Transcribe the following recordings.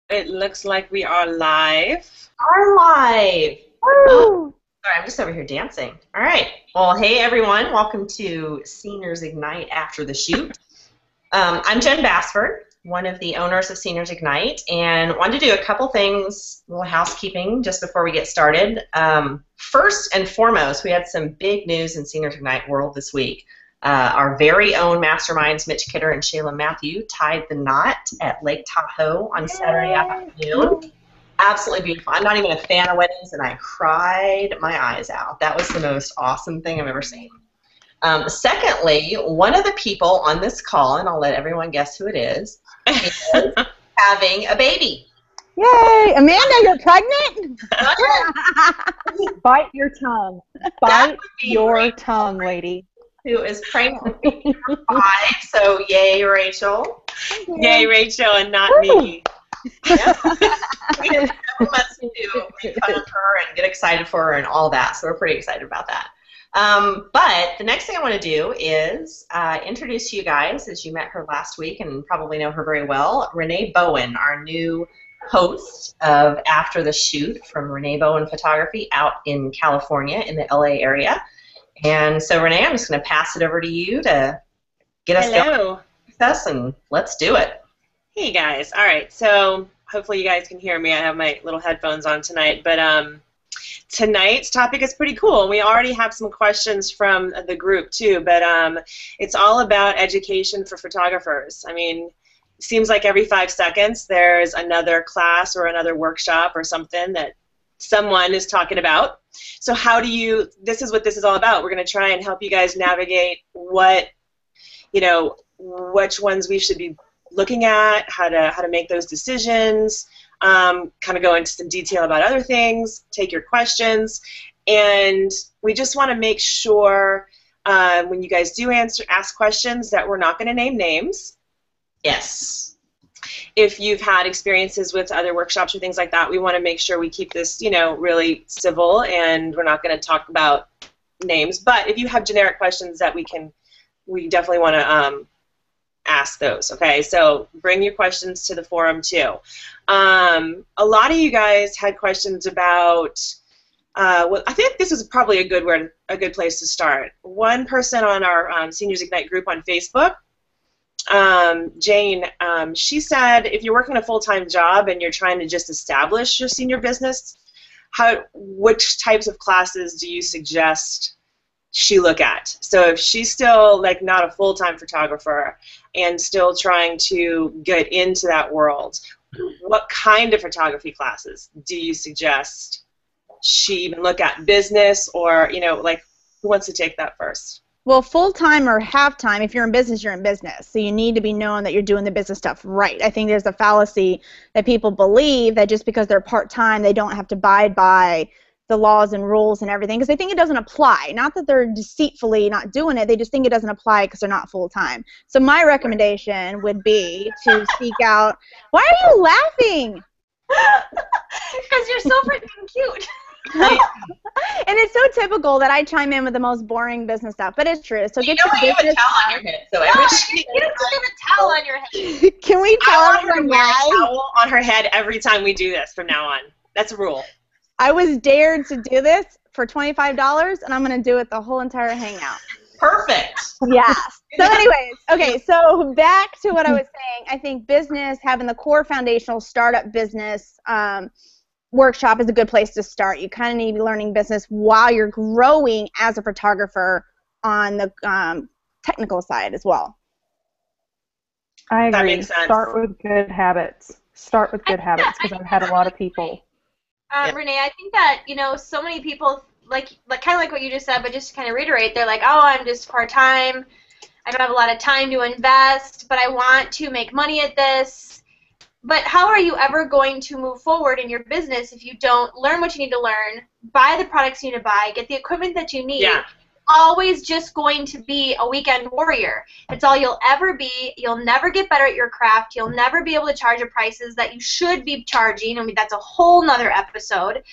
It looks like we are live. Are live. Woo! Sorry, I'm just over here dancing. All right. Well, hey everyone. Welcome to Seniors Ignite After the Shoot. I'm Jen Bassford, one of the owners of Seniors Ignite, and wanted to do a couple things, a little housekeeping just before we get started. First and foremost, we had some big news in Seniors Ignite world this week. Our very own masterminds, Mitch Kidder and Shayla Matthew, tied the knot at Lake Tahoe on Saturday afternoon. Absolutely beautiful. I'm not even a fan of weddings, and I cried my eyes out. That was the most awesome thing I've ever seen. Secondly, one of the people on this call, and I'll let everyone guess who it is having a baby. Yay! Amanda, you're pregnant? Bite your tongue. Bite your tongue, lady. Who is pregnant with baby number 5, so yay, Rachel. Yay, Rachel, and not me. Yeah. We have several months to make fun of her and get excited for her and all that, so we're pretty excited about that. But the next thing I want to do is introduce you guys, as you met her last week and probably know her very well, Renee Bowen, our new host of After the Shoot from Renee Bowen Photography out in California in the LA area. And so, Renee, I'm just going to pass it over to you to get us going with us, and let's do it. Hey, guys. All right, so hopefully you guys can hear me. I have my little headphones on tonight, but tonight's topic is pretty cool. We already have some questions from the group, too, but it's all about education for photographers. I mean, it seems like every 5 seconds there's another class or another workshop or something that someone is talking about. So how do you, this is what this is all about. We're going to try and help you guys navigate what, which ones we should be looking at, how to make those decisions, kind of go into some detail about other things, take your questions, and we just want to make sure when you guys do ask questions that we're not going to name names. Yes. If you've had experiences with other workshops or things like that, we want to make sure we keep this, really civil, and we're not going to talk about names. But if you have generic questions that we definitely want to ask those. Okay, so bring your questions to the forum too. A lot of you guys had questions about. Well, I think this is probably a good place to start. One person on our Seniors Ignite group on Facebook. Jane, she said if you're working a full-time job and you're trying to just establish your senior business, which types of classes do you suggest she look at? So if she's still not a full-time photographer and still trying to get into that world, what kind of photography classes do you suggest she even look at? Business or, who wants to take that first? Well, full-time or half-time, if you're in business, you're in business. So you need to be known that you're doing the business stuff right. I think there's a fallacy that people believe that just because they're part-time, they don't have to abide by the laws and rules and everything, because they think it doesn't apply. Not that they're deceitfully not doing it, they just think it doesn't apply because they're not full-time. So my recommendation would be to seek out, why are you laughing? Because you're so freaking cute. And it's so typical that I chime in with the most boring business stuff, but it's true. So get your business. You have a towel on your head. So you don't have a towel on your head. Can we tell I want her to wear why? a towel on her head every time we do this from now on. That's a rule. I was dared to do this for $25, and I'm going to do it the whole entire hangout. Perfect. Yeah. So anyways, okay, so back to what I was saying. I think business, having the core foundational startup business workshop is a good place to start. You kind of need to be learning business while you're growing as a photographer on the technical side as well. I agree. That makes sense. Start with good habits. Start with good habits, because I've had a lot of people. Renee, I think that, so many people, kind of like what you just said, but just to kind of reiterate, they're like, oh, I'm just part-time, I don't have a lot of time to invest, but I want to make money at this. But how are you ever going to move forward in your business if you don't learn what you need to learn, buy the products you need to buy, get the equipment that you need? Yeah. Always just going to be a weekend warrior. It's all you'll ever be. You'll never get better at your craft. You'll never be able to charge the prices that you should be charging. I mean, that's a whole nother episode.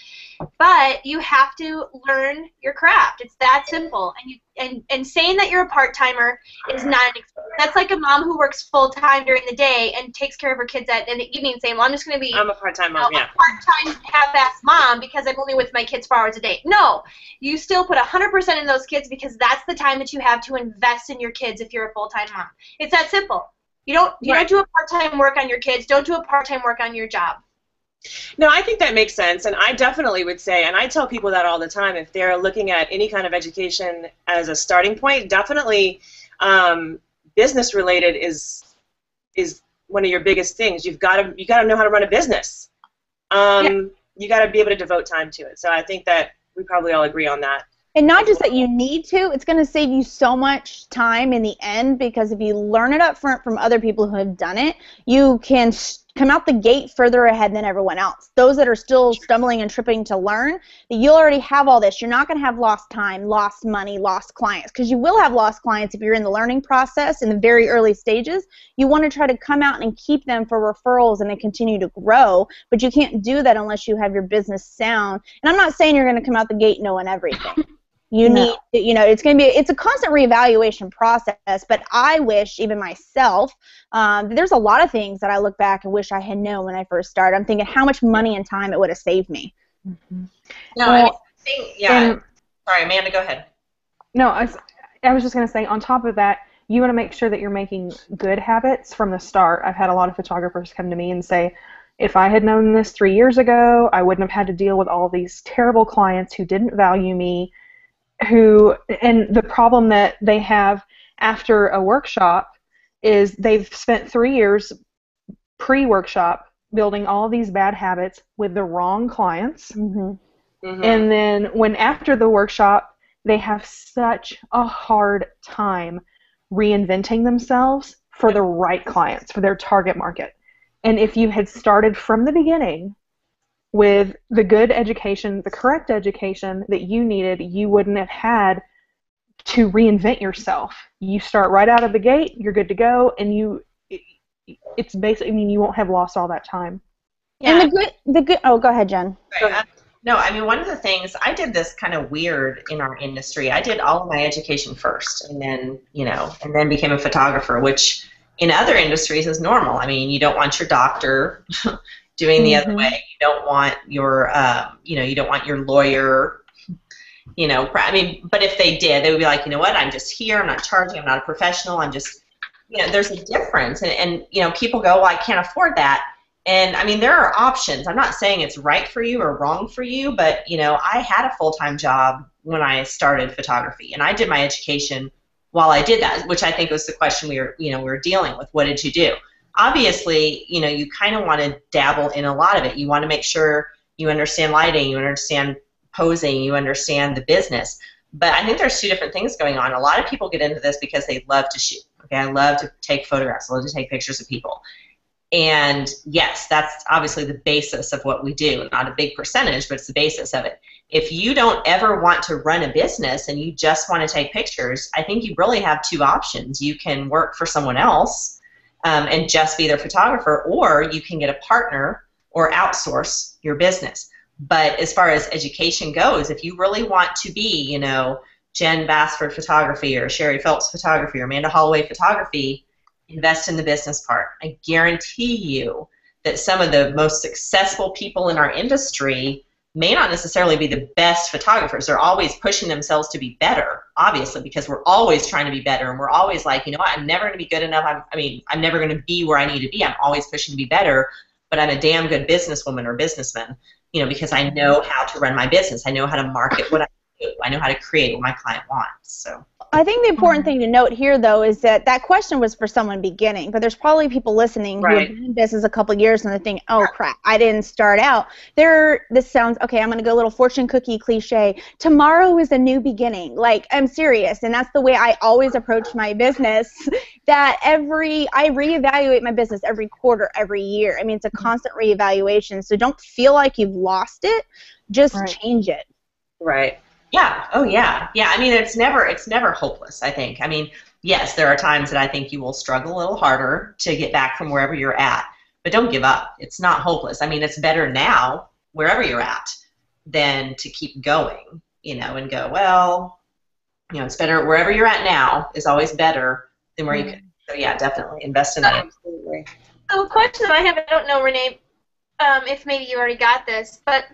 But you have to learn your craft. It's that simple. And saying that you're a part-timer is not an excuse. That's like a mom who works full-time during the day and takes care of her kids in the evening saying, well, I'm just going to be I'm a part-time mom, a part-time half-ass mom because I'm only with my kids 4 hours a day. No, you still put 100% in those kids because that's the time that you have to invest in your kids if you're a full-time mom. It's that simple. You don't do a part-time work on your kids. Don't do a part-time work on your job. No, I think that makes sense, and I definitely would say, and I tell people that all the time, if they're looking at any kind of education as a starting point, definitely business-related is one of your biggest things. You got to know how to run a business. You got to be able to devote time to it. So I think that we probably all agree on that. And not just that you need to, it's going to save you so much time in the end, because if you learn it up front from other people who have done it, you can come out the gate further ahead than everyone else. Those that are still stumbling and tripping to learn, you'll already have all this. You're not going to have lost time, lost money, lost clients, because you will have lost clients if you're in the learning process in the very early stages. You want to try to come out and keep them for referrals and then continue to grow, but you can't do that unless you have your business sound. And I'm not saying you're going to come out the gate knowing everything. You need, it's a constant reevaluation process, but I wish, even myself, there's a lot of things that I look back and wish I had known when I first started. I'm thinking how much money and time it would have saved me. Mm-hmm. No, sorry, Amanda, go ahead. No, I was just going to say, on top of that, you want to make sure that you're making good habits from the start. I've had a lot of photographers come to me and say, if I had known this 3 years ago, I wouldn't have had to deal with all these terrible clients who didn't value me, and the problem that they have after a workshop is they've spent 3 years pre-workshop building all these bad habits with the wrong clients. Mm-hmm. Mm-hmm. And then when after the workshop, they have such a hard time reinventing themselves for the right clients, for their target market. And if you had started from the beginning with the good education, the correct education that you needed, you wouldn't have had to reinvent yourself. You start right out of the gate, you're good to go, and it's basically, I mean, you won't have lost all that time. Yeah. And the good, oh, go ahead, Jen. Right. No, I mean, one of the things, I did this kind of weird in our industry. I did all of my education first, and then, and then became a photographer, which in other industries is normal. I mean, you don't want your doctor doing the other way. You don't want your, you don't want your lawyer, I mean, but if they did, they would be like, you know what, I'm just here, I'm not charging, I'm not a professional, I'm just, there's a difference. And people go, well, I can't afford that. And, I mean, there are options. I'm not saying it's right for you or wrong for you, but, I had a full-time job when I started photography, and I did my education while I did that, which I think was the question we were dealing with. What did you do? Obviously, you kind of want to dabble in a lot of it. You want to make sure you understand lighting, you understand posing, you understand the business. But I think there's two different things going on. A lot of people get into this because they love to shoot. Okay, I love to take photographs. I love to take pictures of people. And yes, that's obviously the basis of what we do. Not a big percentage, but it's the basis of it. If you don't ever want to run a business and you just want to take pictures, I think you really have two options. You can work for someone else and just be their photographer, or you can get a partner or outsource your business. But as far as education goes, if you really want to be, Jen Bassford photography or Sherry Phelps photography or Amanda Holloway photography, invest in the business part. I guarantee you that some of the most successful people in our industry may not necessarily be the best photographers. They're always pushing themselves to be better, obviously, because we're always trying to be better, and we're always like, what, I'm never going to be good enough. I'm never going to be where I need to be. I'm always pushing to be better, but I'm a damn good businesswoman or businessman, because I know how to run my business. I know how to market what I do. I know how to create what my client wants. So I think the important thing to note here, though, is that question was for someone beginning, but there's probably people listening who have been in business a couple of years and they think, oh, crap, I didn't start out. This sounds, okay, I'm going to go a little fortune cookie cliche. Tomorrow is a new beginning. Like, I'm serious, and that's the way I always approach my business, that I reevaluate my business every quarter, every year. I mean, it's a constant reevaluation, so don't feel like you've lost it. Just change it. Right. Yeah. Oh, yeah. Yeah. I mean, it's never hopeless, I think. I mean, yes, there are times that I think you will struggle a little harder to get back from wherever you're at, but don't give up. It's not hopeless. I mean, it's better now wherever you're at. than to keep going, and go, well, it's better wherever you're at now is always better than where you can. So yeah, definitely invest in that. Absolutely. So a question I have, I don't know, Renee, if maybe you already got this, but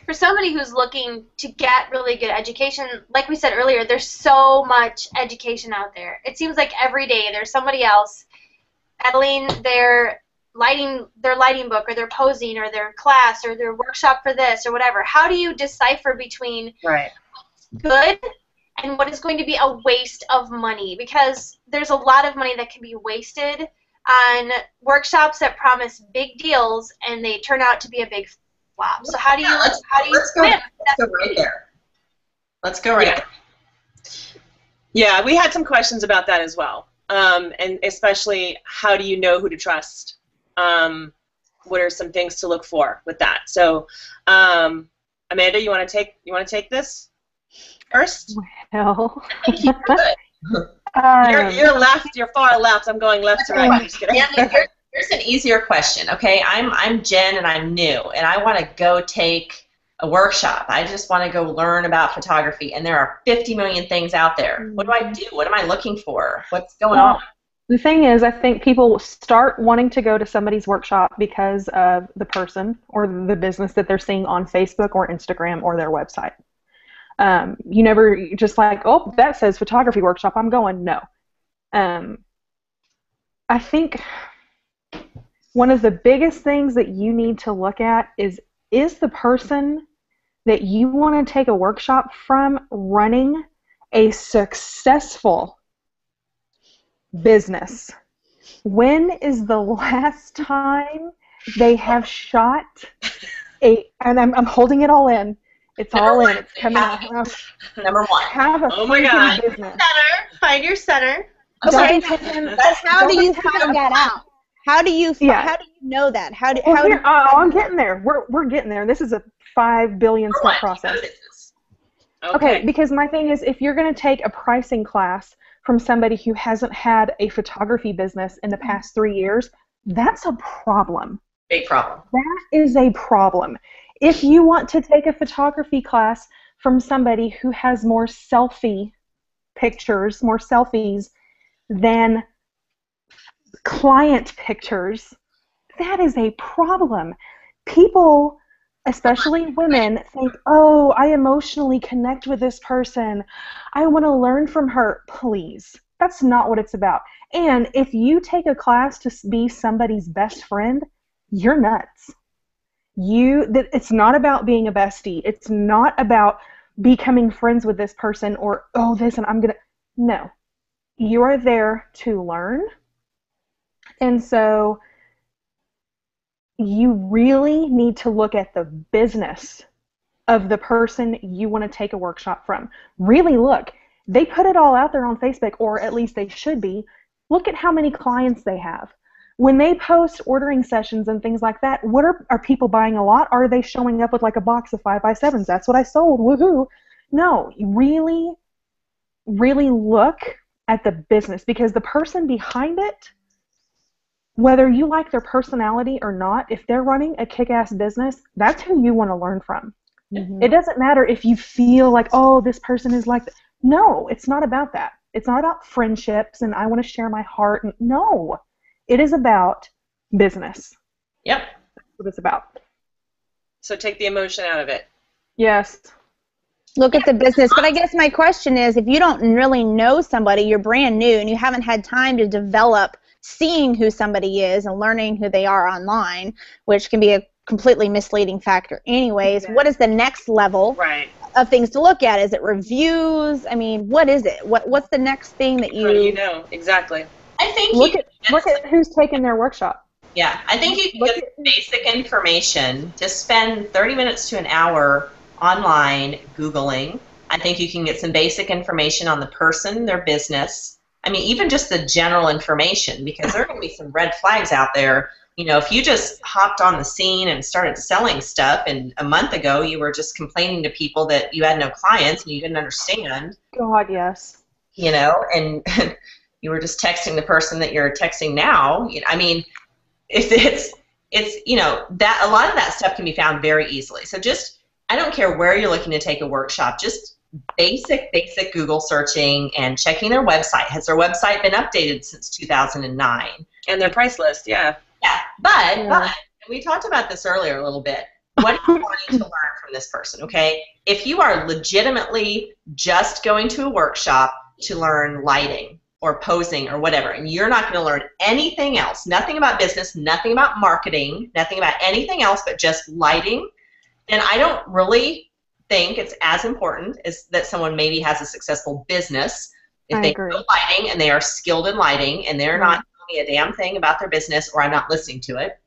for somebody who's looking to get really good education, like we said earlier, there's so much education out there. It seems like every day there's somebody else peddling their lighting book or their posing or their class or their workshop for this or whatever. How do you decipher between Right. good and what is going to be a waste of money? Because there's a lot of money that can be wasted on workshops that promise big deals and they turn out to be a big flop. So how do you Let's go right there. Let's go right there. Yeah, we had some questions about that as well, and especially how do you know who to trust? What are some things to look for with that? So, Amanda, you want to take this first? Well, You're left. You're far left. I'm going left to right. I'm just kidding. Here's an easier question. Okay, I'm Jen and I'm new and I want to go take a workshop. I just want to go learn about photography and there are 50 million things out there. What do I do? What am I looking for? What's going on? The thing is, I think people start wanting to go to somebody's workshop because of the person or the business that they're seeing on Facebook or Instagram or their website. You never just like, oh, that says photography workshop, I'm going. No. I think one of the biggest things that you need to look at is the person that you want to take a workshop from running a successful business? When is the last time they have shot and I'm holding it all in. It's all in. It's coming out. Number one. Have a oh my God. business. Find your center. Okay. How do you find that out? How do you know that? I'm getting there. We're getting there. This is a 5 billion step process. Okay, because my thing is, if you're going to take a pricing class from somebody who hasn't had a photography business in the past 3 years, that's a problem. Big problem. That is a problem. If you want to take a photography class from somebody who has more selfies than client pictures, that is a problem. People, especially women, think, oh, I emotionally connect with this person. I want to learn from her. Please. That's not what it's about. And if you take a class to be somebody's best friend, you're nuts. It's not about being a bestie. It's not about becoming friends with this person or, oh, this, and I'm going to. No. You are there to learn. And so you really need to look at the business of the person you want to take a workshop from. Really look. They put it all out there on Facebook, or at least they should be. Look at how many clients they have. When they post ordering sessions and things like that, what are people buying a lot? Are they showing up with like a box of 5x7s? That's what I sold. Woohoo. No, really, really look at the business, because the person behind it, whether you like their personality or not, if they're running a kick-ass business, that's who you want to learn from. Mm-hmm. It doesn't matter if you feel like, oh, this person is like that. No, it's not about that. It's not about friendships and I want to share my heart. No, it is about business. Yep. That's what it's about. So take the emotion out of it. Yes. Look at the business. But I guess my question is, if you don't really know somebody, you're brand new and you haven't had time to develop seeing who somebody is and learning who they are online, which can be a completely misleading factor anyways, what is the next level of things to look at? Is it reviews? I mean, what is it? What's the next thing that you know? Exactly. I think look at who's taking their workshop. Yeah, I think you can get basic information. Just spend 30 minutes to an hour online Googling. I think you can get some basic information on the person, their business. I mean, even just the general information, because there are going to be some red flags out there. You know, if you just hopped on the scene and started selling stuff, and a month ago you were just complaining to people that you had no clients and you didn't understand. God, yes. You know, and you were just texting the person that you're texting now. I mean, if it's you know, that a lot of that stuff can be found very easily. So just I don't care where you're looking to take a workshop, just basic Google searching and checking their website. Has their website been updated since 2009? And their price list, yeah. Yeah, but and we talked about this earlier a little bit. What are you wanting to learn from this person, okay? If you are legitimately just going to a workshop to learn lighting or posing or whatever, and you're not going to learn anything else, nothing about business, nothing about marketing, nothing about anything else but just lighting, then I don't really think it's as important as that someone maybe has a successful business. If they know lighting and they are skilled in lighting and they're not telling me a damn thing about their business, or I'm not listening to it,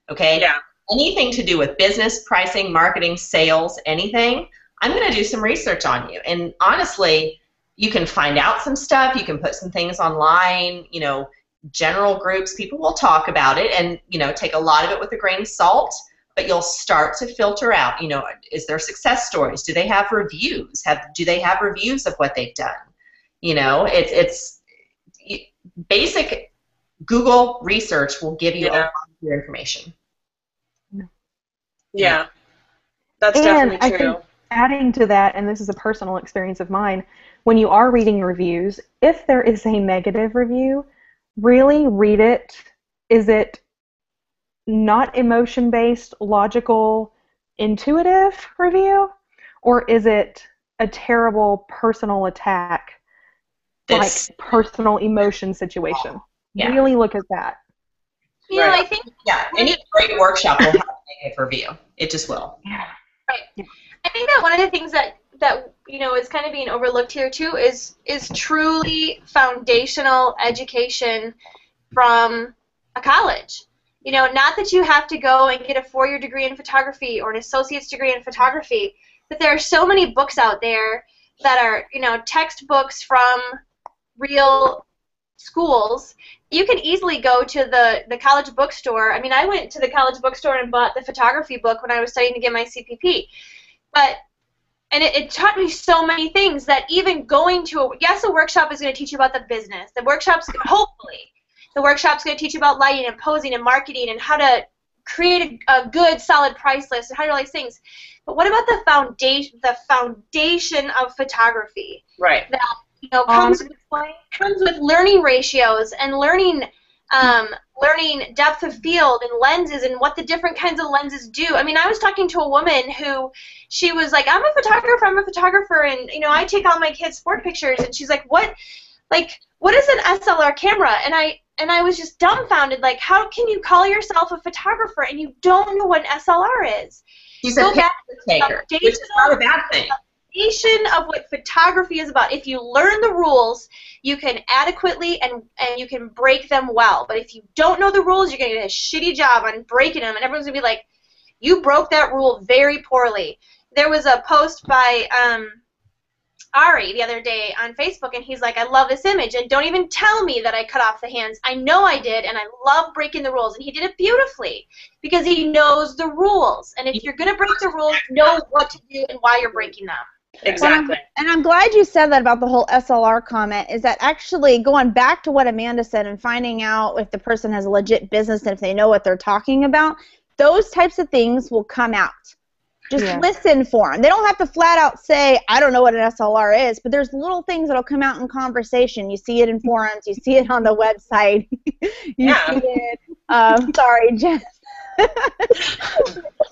okay? Yeah. Anything to do with business, pricing, marketing, sales, anything, I'm going to do some research on you. And honestly, you can find out some stuff. You can put some things online, you know, general groups. People will talk about it and, you know, take a lot of it with a grain of salt, but you'll start to filter out, you know, is there success stories? Do they have reviews? Do they have reviews of what they've done? You know, it's basic Google research will give you a lot of your information. Yeah, that's and definitely I true. think adding to that, and this is a personal experience of mine, when you are reading reviews, if there is a negative review, really read it. Is it not emotion-based, logical, intuitive review, or is it a terrible personal attack, like personal emotion situation? Yeah. Really look at that. You know, I think any great workshop will have a negative review. It just will. Yeah. Right. Yeah. I think that one of the things that you know is kind of being overlooked here too is truly foundational education from a college. You know, not that you have to go and get a 4-year degree in photography or an associate's degree in photography, but there are so many books out there that are, you know, textbooks from real schools. You can easily go to the college bookstore. I mean, I went to the college bookstore and bought the photography book when I was studying to get my CPP. And it taught me so many things that even going to a workshop is going to teach you about the business. The workshop's going to teach you about lighting and posing and marketing and how to create a good, solid price list and how to do all these things. But what about the foundation of photography? Right. That, you know, comes with learning ratios and learning depth of field and lenses and what the different kinds of lenses do. I mean, I was talking to a woman who, she was like, I'm a photographer, and, you know, I take all my kids' sport pictures, and she's like, what is an SLR camera? And I was just dumbfounded, like, how can you call yourself a photographer and you don't know what an SLR is? She's a picture taker, which is not a bad thing. Of what photography is about. If you learn the rules, you can adequately and you can break them well. But if you don't know the rules, you're going to get a shitty job on breaking them, and everyone's going to be like, you broke that rule very poorly. There was a post by Ari the other day on Facebook, and he's like, I love this image, and don't even tell me that I cut off the hands. I know I did, and I love breaking the rules. And he did it beautifully because he knows the rules. And if you're going to break the rules, know what to do and why you're breaking them. Exactly. And I'm glad you said that about the whole SLR comment, is that actually going back to what Amanda said and finding out if the person has a legit business and if they know what they're talking about, those types of things will come out. Just listen for them. They don't have to flat out say, I don't know what an SLR is, but there's little things that will come out in conversation. You see it in forums. You see it on the website. You see it. Sorry, Jen.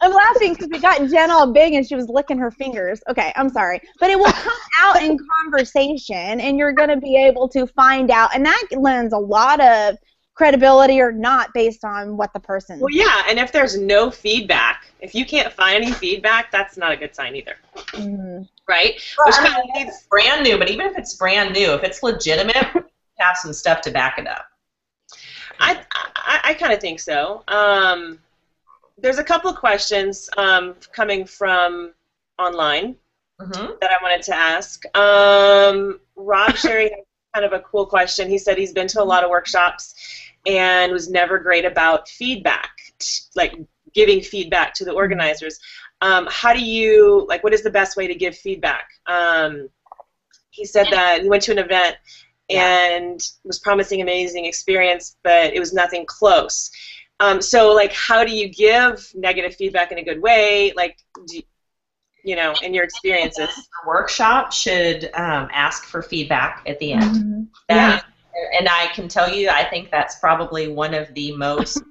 I'm laughing because we got Jen all big and she was licking her fingers. Okay, I'm sorry. But it will come out in conversation, and you're going to be able to find out. And that lends a lot of credibility or not based on what the person... Well, yeah, and if there's no feedback, if you can't find any feedback, that's not a good sign either. Mm-hmm. Right? Well, Which kind of it's brand new, but even if it's brand new, if it's legitimate, have some stuff to back it up. I kind of think so. There's a couple of questions coming from online that I wanted to ask. Rob Sherry has kind of a cool question. He said he's been to a lot of workshops and was never great about feedback, like giving feedback to the organizers. How do you, like, what is the best way to give feedback? He said that he went to an event and was promising amazing experience, but it was nothing close. So, like, how do you give negative feedback in a good way? Like, you know, in your experiences. A workshop should ask for feedback at the end. Mm-hmm. And I can tell you, I think that's probably one of the most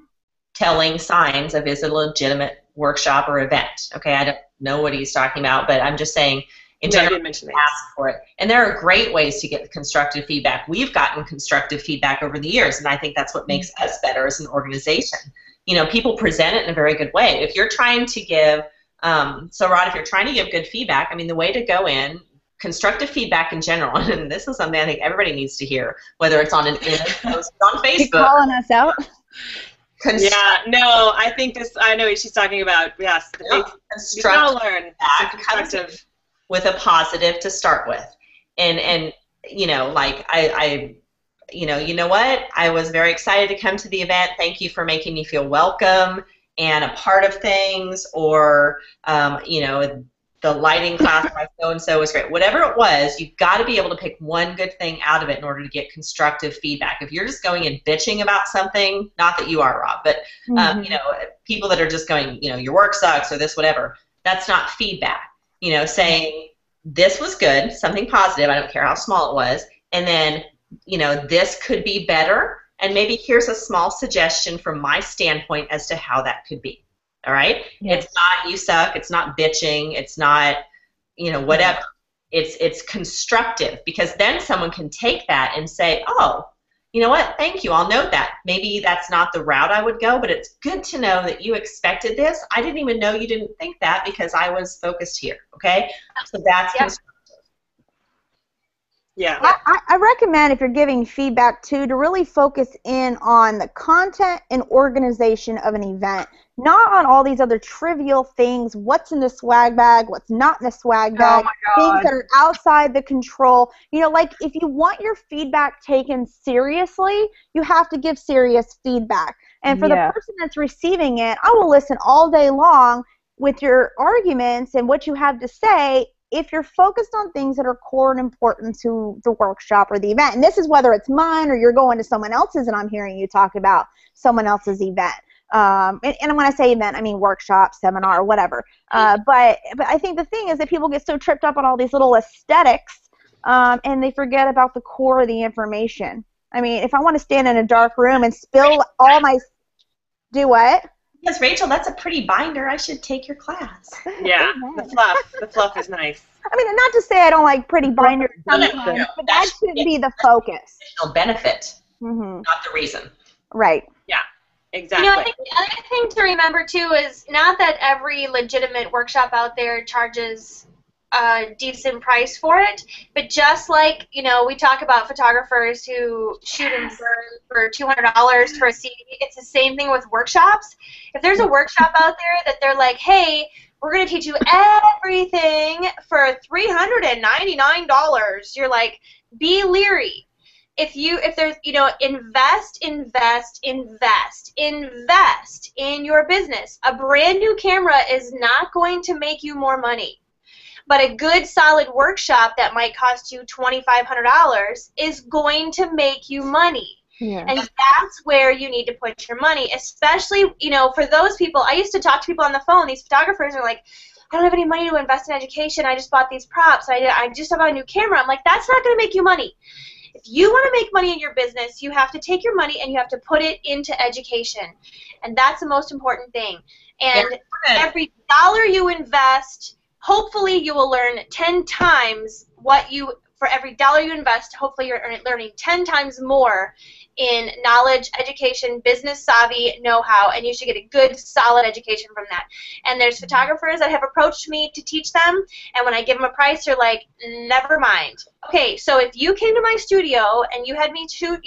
telling signs of is a legitimate workshop or event. Okay, I don't know what he's talking about, but I'm just saying in general, ask for it. And there are great ways to get constructive feedback. We've gotten constructive feedback over the years, and I think that's what makes us better as an organization. You know, people present it in a very good way. If you're trying to give, so Rod, if you're trying to give good feedback, I mean, the way to go in, constructive feedback in general, and this is something I think everybody needs to hear, whether it's on an image post on Facebook. You're calling us out? Yeah, no, I think this, I know what she's talking about. Yes, you gotta learn constructive. With a positive to start with. And you know, like you know what? I was very excited to come to the event. Thank you for making me feel welcome and a part of things, or you know, the lighting class by so-and-so was great. Whatever it was, you've got to be able to pick one good thing out of it in order to get constructive feedback. If you're just going and bitching about something, not that you are, Rob, but you know, people that are just going, you know, your work sucks or this, whatever, that's not feedback. You know, saying this was good, something positive, I don't care how small it was, and then, you know, this could be better, and maybe here's a small suggestion from my standpoint as to how that could be. All right? Yes. It's not you suck, it's not bitching, it's not, you know, whatever. It's constructive, because then someone can take that and say, oh, you know what, thank you, I'll note that. Maybe that's not the route I would go, but it's good to know that you expected this. I didn't even know you didn't think that because I was focused here, okay? So that's constructive. Yeah. I recommend, if you're giving feedback too, to really focus in on the content and organization of an event, not on all these other trivial things, what's in the swag bag, what's not in the swag bag, things that are outside the control. You know, like, if you want your feedback taken seriously, you have to give serious feedback. And for the person that's receiving it, I will listen all day long with your arguments and what you have to say, if you're focused on things that are core and important to the workshop or the event. And this is whether it's mine or you're going to someone else's and I'm hearing you talk about someone else's event. And when I say event, I mean workshop, seminar, whatever. But I think the thing is that people get so tripped up on all these little aesthetics, and they forget about the core of the information. I mean, if I want to stand in a dark room and spill all my... Do what? Yes, Rachel, that's a pretty binder. I should take your class. Yeah, the fluff is nice. I mean, not to say I don't like pretty binders sometimes, but that should be the focus. Benefit, not the reason. Right. Yeah, exactly. You know, I think the other thing to remember, too, is not that every legitimate workshop out there charges a decent price for it, but just like, you know, we talk about photographers who shoot and burn for $200 for a CD, it's the same thing with workshops. If there's a workshop out there that they're like, hey, we're going to teach you everything for $399, you're like, be leery. If there's, you know, invest in your business. A brand new camera is not going to make you more money. But a good, solid workshop that might cost you $2,500 is going to make you money. Yeah. And that's where you need to put your money, especially, you know, for those people. I used to talk to people on the phone. These photographers are like, I don't have any money to invest in education. I just bought these props. I just bought a new camera. I'm like, that's not going to make you money. If you want to make money in your business, you have to take your money and you have to put it into education. And that's the most important thing. And every dollar you invest, hopefully you will learn 10 times what you, for every dollar you invest, hopefully you're learning 10 times more in knowledge, education, business savvy, know-how, and you should get a good, solid education from that. And there's photographers that have approached me to teach them, and when I give them a price, they're like, never mind. Okay, so if you came to my studio and you had me shoot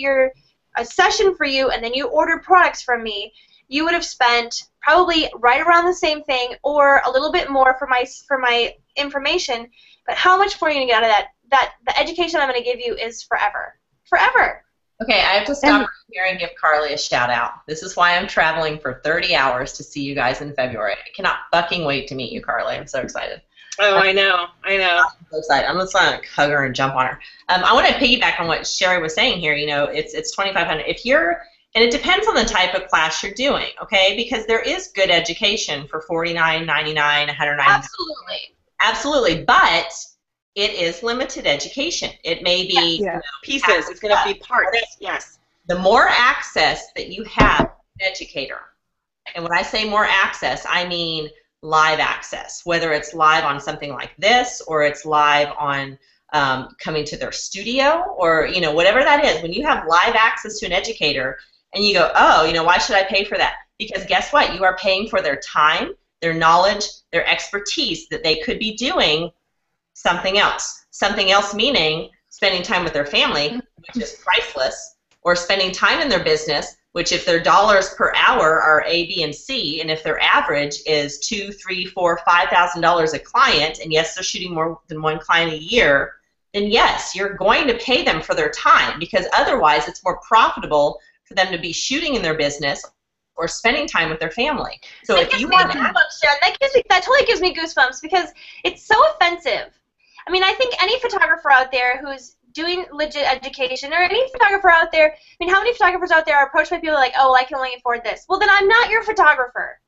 a session for you and then you ordered products from me, you would have spent probably right around the same thing or a little bit more for my information. But how much more are you going to get out of that? The education I'm going to give you is forever. Forever. Okay, I have to stop right here and give Carly a shout out. This is why I'm traveling for 30 hours to see you guys in February. I cannot fucking wait to meet you, Carly. I'm so excited. Oh, I know. I'm so excited. I'm just going to hug her and jump on her. I want to piggyback on what Sherry was saying here. You know, it's $2,500. If you're, and it depends on the type of class you're doing, okay? Because there is good education for $49.99, $109. Absolutely. Absolutely, but it is limited education. It may be pieces. It's going to be parts. Yes. The more access that you have as an educator, and when I say more access, I mean live access, whether it's live on something like this or it's live on coming to their studio or, whatever that is. When you have live access to an educator and you go, oh, why should I pay for that? Because guess what? You are paying for their time, their knowledge, their expertise that they could be doing something else. Something else meaning spending time with their family, which is priceless, or spending time in their business, which if their dollars per hour are A, B, and C, and if their average is $2,000, $3,000, $4,000, $5,000 a client, and yes, they're shooting more than one client a year, then yes, you're going to pay them for their time, because otherwise it's more profitable for them to be shooting in their business or spending time with their family. So if you want that totally gives me goosebumps because it's so offensive. I mean, I think any photographer out there who's doing legit education, or any photographer out there, I mean, how many photographers out there are approached by people like, oh, well, I can only afford this? Well, then I'm not your photographer.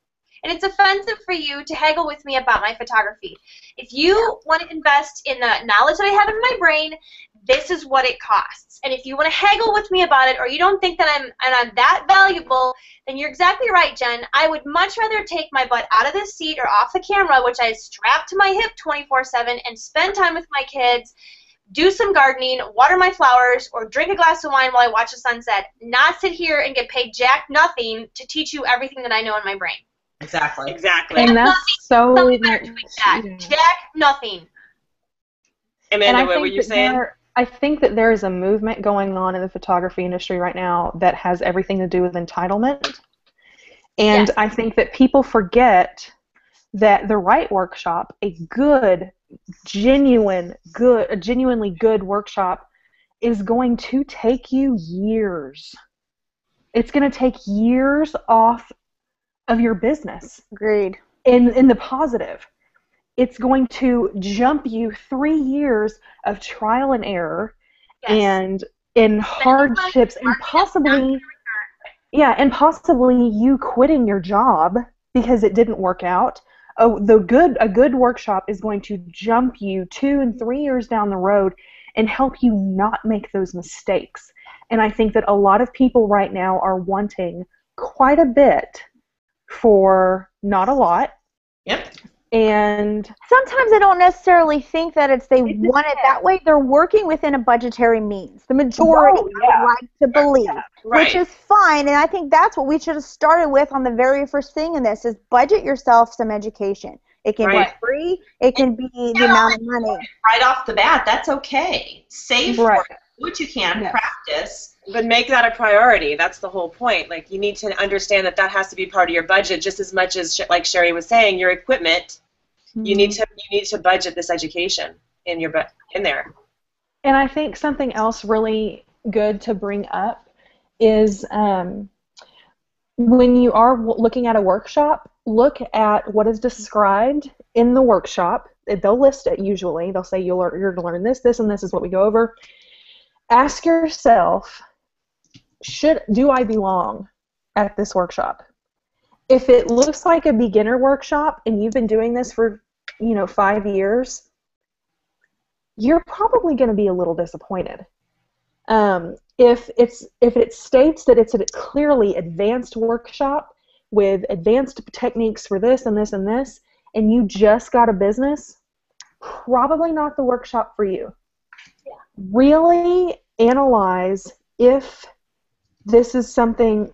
And it's offensive for you to haggle with me about my photography. If you want to invest in the knowledge that I have in my brain, this is what it costs. And if you want to haggle with me about it, or you don't think that I'm that valuable, then you're exactly right, Jen. I would much rather take my butt out of this seat or off the camera, which I strap to my hip 24/7, and spend time with my kids, do some gardening, water my flowers, or drink a glass of wine while I watch the sunset, not sit here and get paid jack nothing to teach you everything that I know in my brain. Exactly. And that's so jack nothing. Amanda, what were you saying? I think that there is a movement going on in the photography industry right now that has everything to do with entitlement. And I think that people forget that the right workshop, a genuinely good workshop, is going to take you years. It's going to take years off of your business. Agreed. In the positive. It's going to jump you 3 years of trial and error and in hardships and possibly you quitting your job because it didn't work out. A good workshop is going to jump you 2 and 3 years down the road and help you not make those mistakes. And I think that a lot of people right now are wanting quite a bit for not a lot. Yep. And sometimes I don't necessarily think that they want it that way. They're working within a budgetary means. The majority, I would like to believe, which is fine. And I think that's what we should have started with on the very first thing in this is budget yourself some education. It can be free. It can be the amount of money. Right off the bat, that's okay. Save for it. Do what you can. Practice. But make that a priority. That's the whole point. Like, you need to understand that has to be part of your budget just as much as, like Sherry was saying, your equipment. You need to budget this education in there. And I think something else really good to bring up is when you are looking at a workshop, look at what is described in the workshop. They'll list it usually. They'll say you're going to learn this, this, and this is what we go over. Ask yourself, do I belong at this workshop? If it looks like a beginner workshop and you've been doing this for 5 years, you're probably going to be a little disappointed. If it states that it's a clearly advanced workshop with advanced techniques for this and this and this, and you just got a business, probably not the workshop for you. Yeah. Really analyze if this is something,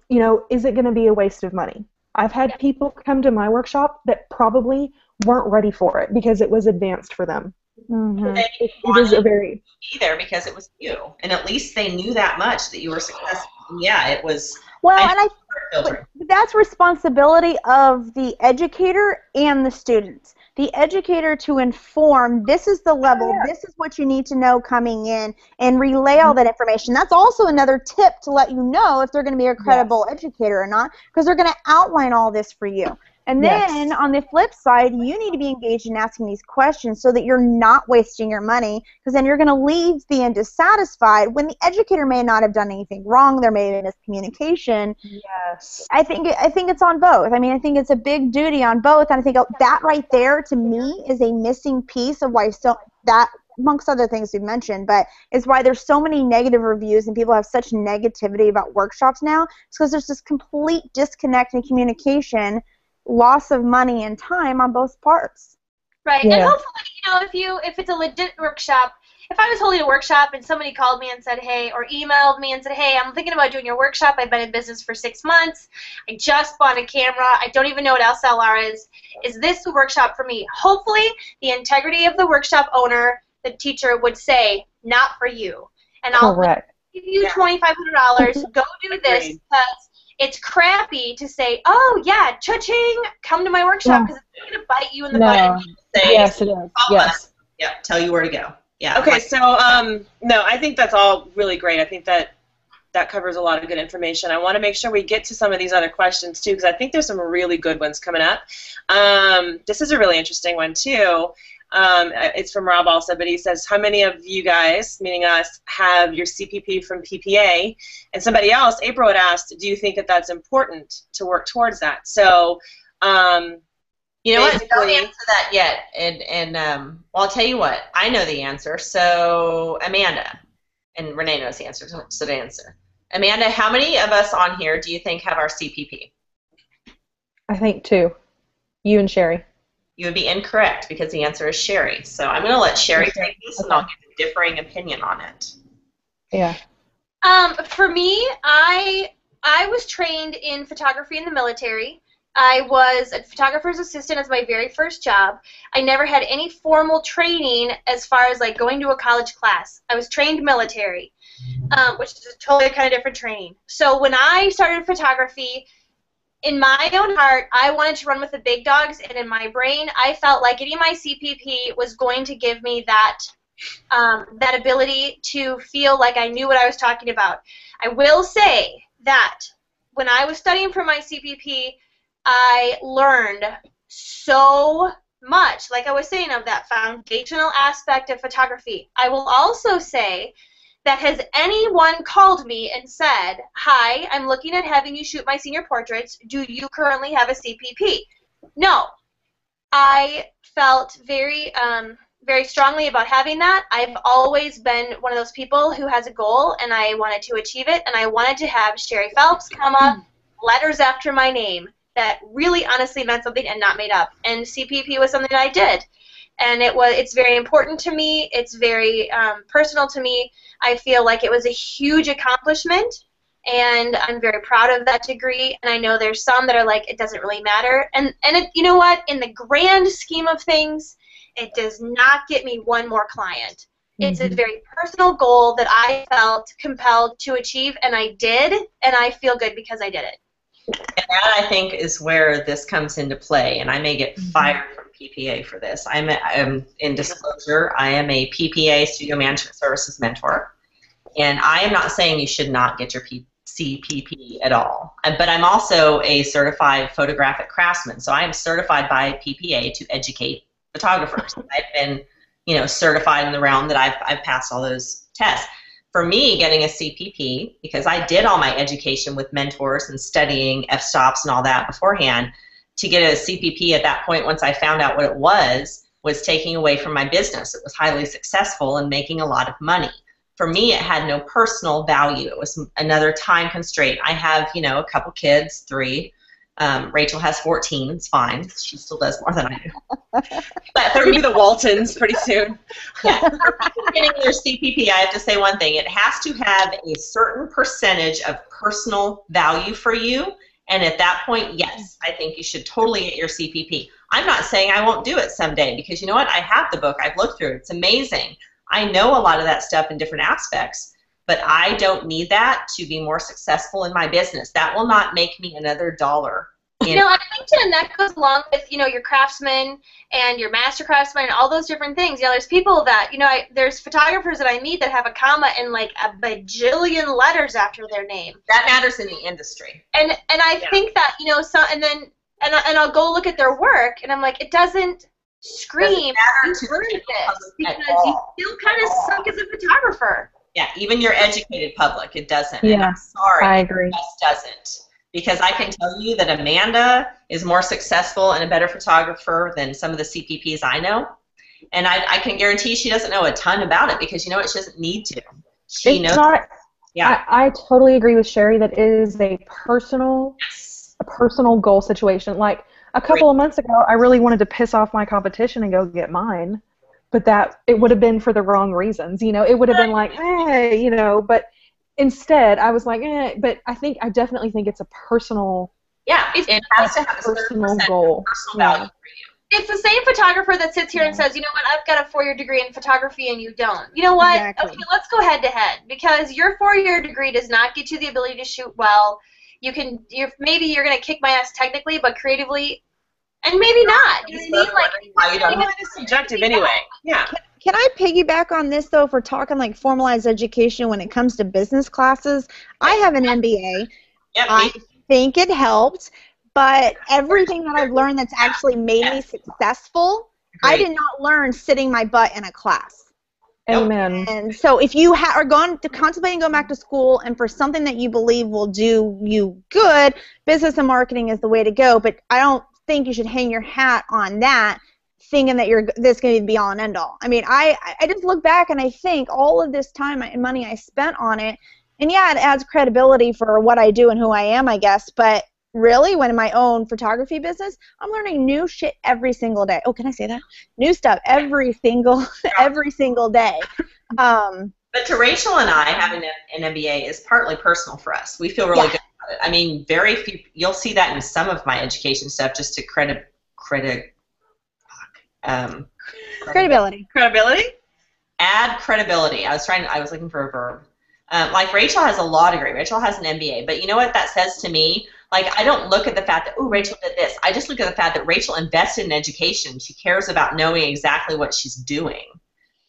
is it going to be a waste of money? I've had people come to my workshop that probably weren't ready for it because it was advanced for them. Mm-hmm. It was a very be there because it was you, and at least they knew that much that you were successful. And it was. Well, that's responsibility of the educator and the students. The educator to inform, this is the level, this is what you need to know coming in, and relay all that information. That's also another tip to let you know if they're going to be a credible educator or not, because they're going to outline all this for you. And then on the flip side, you need to be engaged in asking these questions so that you're not wasting your money, because then you're going to leave being dissatisfied when the educator may not have done anything wrong. There may have been miscommunication. Yes. I think it's on both. I mean, I think it's a big duty on both, and I think that right there to me is a missing piece of why that, amongst other things we've mentioned, but is why there's so many negative reviews and people have such negativity about workshops now. It's because there's this complete disconnect in communication, loss of money and time on both parts. Right, and hopefully, if it's a legit workshop, if I was holding a workshop and somebody called me and said, hey, or emailed me and said, hey, I'm thinking about doing your workshop, I've been in business for 6 months, I just bought a camera, I don't even know what SLR is this the workshop for me? Hopefully, the integrity of the workshop owner, the teacher, would say, not for you. And I'll give you $2,500, go do this, because it's crappy to say, oh, yeah, cha-ching, come to my workshop, because it's going to bite you in the butt. Yes, it is. Yes. Yeah, tell you where to go. Yeah. Okay, so, no, I think that's all really great. I think that covers a lot of good information. I want to make sure we get to some of these other questions, too, because I think there's some really good ones coming up. This is a really interesting one, too. It's from Rob also, but he says, how many of you guys, meaning us, have your CPP from PPA? And somebody else, April, had asked, do you think that that's important to work towards that? So, you know what? Don't answer that yet. And well, I'll tell you what. I know the answer. So, Amanda, and Renee knows the answer, so to answer. Amanda, how many of us on here do you think have our CPP? I think 2. You and Sherry. You would be incorrect because the answer is Sherry. So I'm going to let Sherry take this, and I'll give a differing opinion on it. Yeah. For me, I was trained in photography in the military. I was a photographer's assistant as my very first job. I never had any formal training as far as like going to a college class. I was trained military, which is a totally kind of different training. So when I started photography, in my own heart, I wanted to run with the big dogs, and in my brain, I felt like getting my CPP was going to give me that that ability to feel like I knew what I was talking about. I will say that when I was studying for my CPP, I learned so much, like I was saying, of that foundational aspect of photography. I will also say that has anyone called me and said, hi, I'm looking at having you shoot my senior portraits. Do you currently have a CPP? No. I felt very, very strongly about having that. I've always been one of those people who has a goal, and I wanted to achieve it, and I wanted to have Sherry Phelps, letters after my name that really honestly meant something and not made up. And CPP was something that I did. And it's very important to me. It's very personal to me. I feel like it was a huge accomplishment, and I'm very proud of that degree. And I know there's some that are like, it doesn't really matter. And you know what? In the grand scheme of things, it does not get me one more client. It's a very personal goal that I felt compelled to achieve, and I did, and I feel good because I did it. And that, I think, is where this comes into play, and I may get fired from PPA for this. I'm in disclosure, I am a PPA Studio Management Services mentor, and I am not saying you should not get your CPP at all, but I'm also a certified photographic craftsman, so I am certified by PPA to educate photographers. I've been, certified in the realm that I've passed all those tests. For me, getting a CPP, because I did all my education with mentors and studying f-stops and all that beforehand, to get a CPP at that point, once I found out what it was taking away from my business. It was highly successful and making a lot of money. For me, it had no personal value. It was another time constraint. I have, a couple kids, 3. Rachel has 14. It's fine. She still does more than I do. But they're going to be the Waltons pretty soon. Yeah, for people getting their CPP, I have to say one thing. It has to have a certain percentage of personal value for you. And at that point, yes, I think you should totally get your CPP. I'm not saying I won't do it someday, because you know what? I have the book. I've looked through it. It's amazing. I know a lot of that stuff in different aspects, but I don't need that to be more successful in my business. That will not make me another dollar. I think, Jen, that goes along with, your craftsmen and your master craftsmen and all those different things. There's people that, there's photographers that I meet that have a comma and like a bajillion letters after their name. That matters in the industry. And I think that, and then and I'll go look at their work, and I'm like, it doesn't scream matter to learn the this public at because you all. still kind of suck as a photographer. Yeah, even your educated public, it doesn't. Yeah, and I'm sorry, I agree. it just doesn't. Because I can tell you that Amanda is more successful and a better photographer than some of the CPPs I know. And I can guarantee she doesn't know a ton about it because, you know what, she doesn't need to. She knows. Yeah. I totally agree with Sherry that it is a personal goal situation. Like a couple of months ago, I really wanted to piss off my competition and go get mine, but that it would have been for the wrong reasons. You know, it would have been like, hey, you know, but instead I was like, but I definitely think it's a personal. Yeah, it has to have a personal goal. Personal value for you. It's the same photographer that sits here and says, you know what, I've got a 4-year degree in photography and you don't. You know what? Exactly. Okay, let's go head to head because your 4-year degree does not get you the ability to shoot well. Maybe you're going to kick my ass technically, but creatively, and maybe not. You know what I mean? Well, it is subjective anyway. Yeah. Can I piggyback on this, though, if we're talking like formalized education when it comes to business classes? I have an MBA. Yep. I think it helped, but everything that I've learned that's actually made me successful, I did not learn sitting my butt in a class. Amen. And so if you are contemplating going back to school and for something that you believe will do you good, business and marketing is the way to go, but I don't think you should hang your hat on that thinking that this going to be all and end all. I mean, I just look back and I think all of this time and money I spent on it, and yeah, it adds credibility for what I do and who I am, I guess, but really, when in my own photography business, I'm learning new shit every single day. Oh, can I say that? New stuff every single day. But to Rachel and I, having an MBA is partly personal for us. We feel really good about it. I mean, very few. You'll see that in some of my education stuff, just to credibility. Credibility? Add credibility. I was looking for a verb. Like Rachel has a law degree. Rachel has an MBA. But you know what that says to me? Like, I don't look at the fact that, oh, Rachel did this. I just look at the fact that Rachel invested in education. She cares about knowing exactly what she's doing.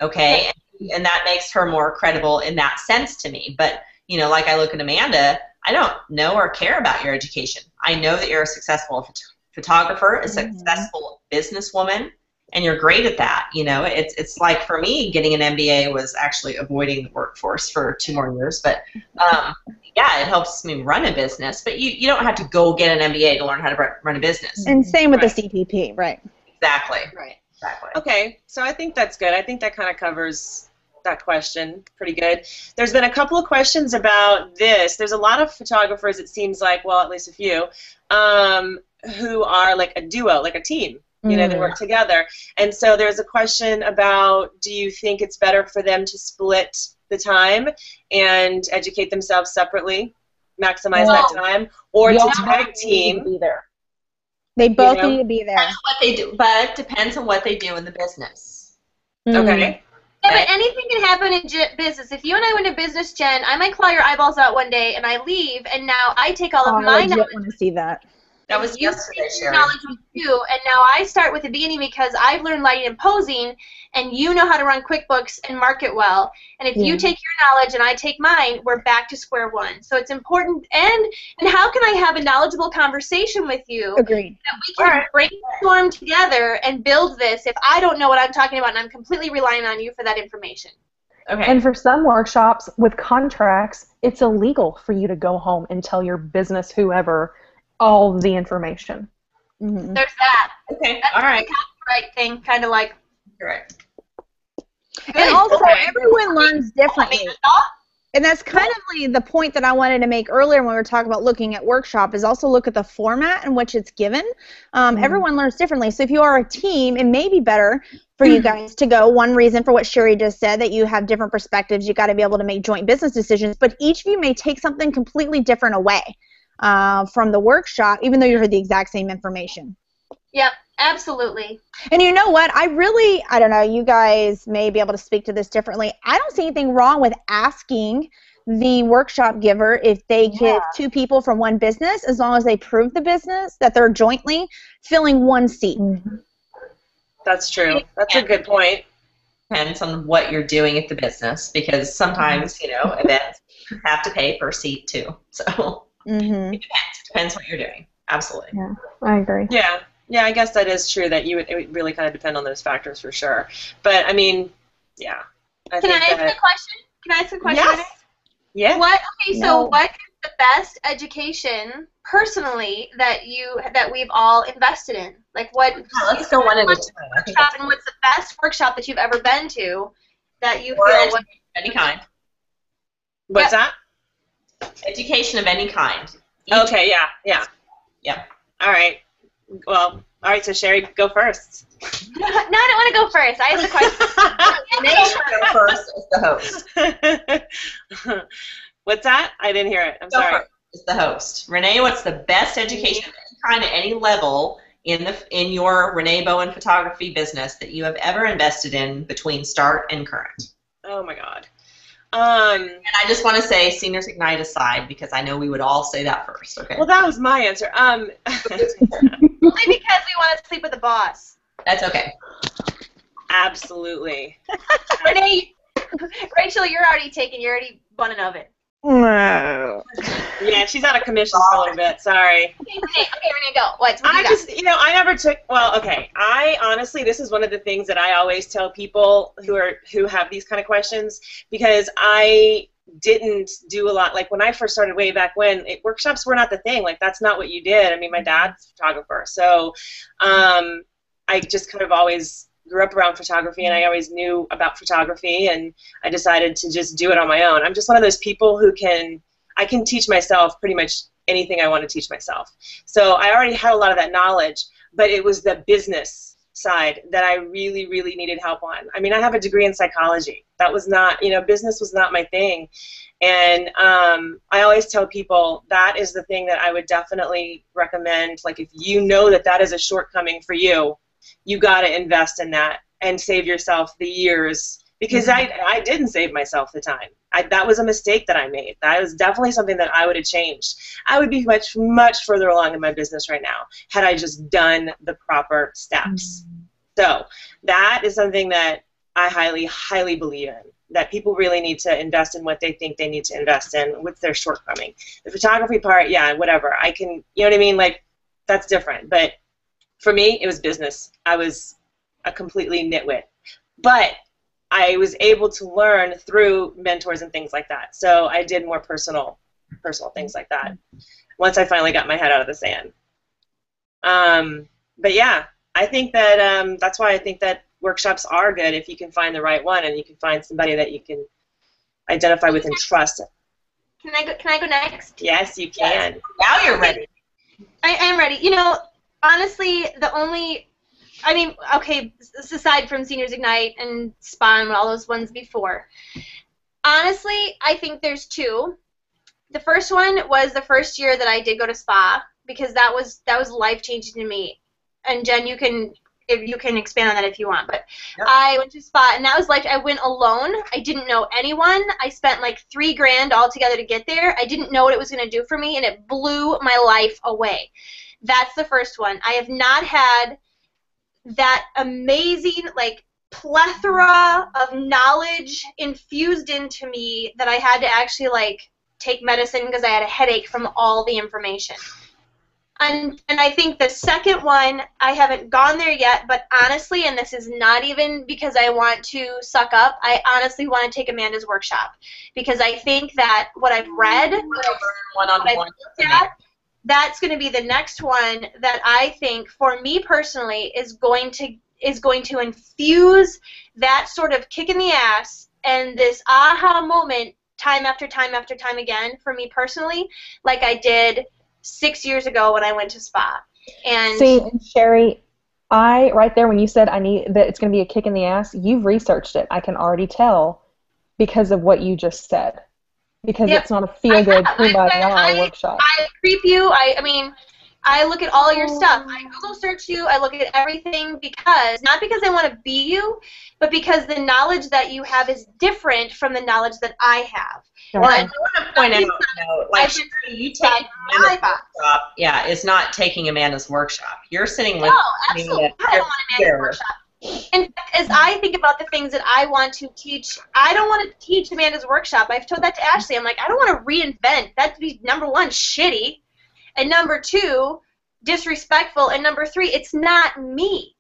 Okay? And that makes her more credible in that sense to me. But, you know, like I look at Amanda, I don't know or care about your education. I know that you're a successful photographer, a successful businesswoman, and you're great at that. You know, it's like for me, getting an MBA was actually avoiding the workforce for 2 more years. But yeah, it helps me run a business. But you don't have to go get an MBA to learn how to run a business. And same with the CPP, right? Exactly. Right. Exactly. Okay, so I think that's good. I think that kind of covers that question pretty good. There's been a couple of questions about this. There's a lot of photographers, it seems like, well, at least a few, who are like a duo, like a team. You know, they work together. And so there's a question about, do you think it's better for them to split the time and educate themselves separately, maximize that time, or to tag team? They both need to be there. Depends on what they do, but it depends on what they do in the business. Okay. Yeah, but anything can happen in business. If you and I went to business, Jen, I might claw your eyeballs out one day, and I leave, and now I take all of my knowledge. I want to see that. That was yesterday, Sherry. Knowledge with you, and now I start with the beginning because I've learned lighting and posing, and you know how to run QuickBooks and market well. And if you take your knowledge and I take mine, we're back to square one. So it's important. And how can I have a knowledgeable conversation with you? Agreed. That we can brainstorm together and build this if I don't know what I'm talking about and I'm completely relying on you for that information. Okay. And for some workshops with contracts, it's illegal for you to go home and tell your business whoever all the information. There's that. Okay. That's all right. The copyright thing, kind of like. Correct. And also, everyone learns differently. And that's kind of the point that I wanted to make earlier when we were talking about looking at workshop is also look at the format in which it's given. Everyone learns differently. So if you are a team, it may be better for you guys to go. One reason for what Sherry just said, that you have different perspectives. You got to be able to make joint business decisions. But each of you may take something completely different away from the workshop, even though you heard the exact same information. Yep, absolutely. And you know what? I don't know, you guys may be able to speak to this differently. I don't see anything wrong with asking the workshop giver if they give 2 people from one business, as long as they prove the business, that they're jointly filling one seat. That's true. That's a good point. Depends on what you're doing at the business, because sometimes, you know, events have to pay per seat too. So it depends what you're doing. Absolutely. Yeah, I agree. Yeah. Yeah, I guess that is true that it would really kind of depend on those factors for sure. But I mean, yeah. Can I ask a question? Can I ask a question? Yes. Yeah. Okay, so what is the best education personally that we've all invested in? Like what? Let's go one at a time. And what's the best workshop that you've ever been to that you feel of any kind? What's that? Education of any kind. Okay. Yeah. Yeah. All right. Well, all right. So Sherry, go first. No, I don't want to go first. I have the question. Renee should go first as the host. What's that? I didn't hear it. I'm sorry. As the host, Renee, what's the best education of any kind at any level in your Renee Bowen photography business that you have ever invested in between start and current? Oh my God. And I just want to say, Seniors Ignite aside, because I know we would all say that first. Okay. Well, that was my answer. Only because we want to sleep with the boss. That's okay. Absolutely. Renee, Rachel, you're already bunning of it. No. Yeah, she's out of commission for a little bit. Sorry. Okay, Renee, go. What I just, I never took. Well, okay. I honestly, this is one of the things that I always tell people who have these kind of questions, because I didn't do a lot. Like when I first started way back when, workshops were not the thing. Like that's not what you did. I mean, my dad's a photographer, so I just kind of always grew up around photography, and I always knew about photography, and I decided to just do it on my own. I'm just one of those people who I can teach myself pretty much anything I want to teach myself. So I already had a lot of that knowledge, but it was the business side that I really, really needed help on. I mean, I have a degree in psychology. That was not, business was not my thing. And I always tell people that is the thing that I would definitely recommend. Like if you know that is a shortcoming for you, you got to invest in that and save yourself the years, because I didn't save myself the time. That was a mistake that I made. That was definitely something that I would have changed. I would be much, much further along in my business right now had I just done the proper steps. So that is something that I highly, highly believe in, that people really need to invest in what they think they need to invest in with their shortcoming. The photography part, yeah, whatever. I can, you know what I mean? Like, that's different. But for me, it was business. I was a completely nitwit. But I was able to learn through mentors and things like that. So I did more personal things like that once I finally got my head out of the sand. But yeah, I think that that's why I think that workshops are good if you can find the right one and you can find somebody that you can identify with and trust. Can I go next? Yes, you can. Yes. Now you're ready. I am ready. Honestly, okay, aside from Seniors Ignite and SPA and all those ones before, honestly, I think there's two. The first one was the first year that I did go to SPA, because that was life-changing to me. And Jen, you can expand on that if you want. But yep. I went to SPA, and that was I went alone. I didn't know anyone. I spent like $3,000 altogether to get there. I didn't know what it was going to do for me, and it blew my life away. That's the first one. I have not had that amazing, plethora of knowledge infused into me that I had to actually, take medicine because I had a headache from all the information. And I think the second one, I haven't gone there yet, but honestly, and this is not even because I want to suck up, I honestly want to take Amanda's workshop, because I think that what I've read, what I've looked at, that's going to be the next one that I think, for me personally, is going to infuse that sort of kick in the ass and this aha moment time after time after time again for me personally, like I did 6 years ago when I went to SPA. And see, Sherry, right there when you said that it's going to be a kick in the ass, you've researched it. I can already tell because of what you just said. Because it's not a feel-good, kumbaya workshop. I creep you. I look at all your stuff. I Google search you. I look at everything not because I want to be you, but because the knowledge that you have is different from the knowledge that I have. Well, I do want to point out, you take Amanda's workshop, it's not taking Amanda's workshop. You're sitting with absolutely. I don't want Amanda's workshop. And as I think about the things that I want to teach, I don't want to teach Amanda's workshop. I've told that to Ashley. I'm like, I don't want to reinvent. That'd be, number one, shitty. And number two, disrespectful, and number 3, it's not me.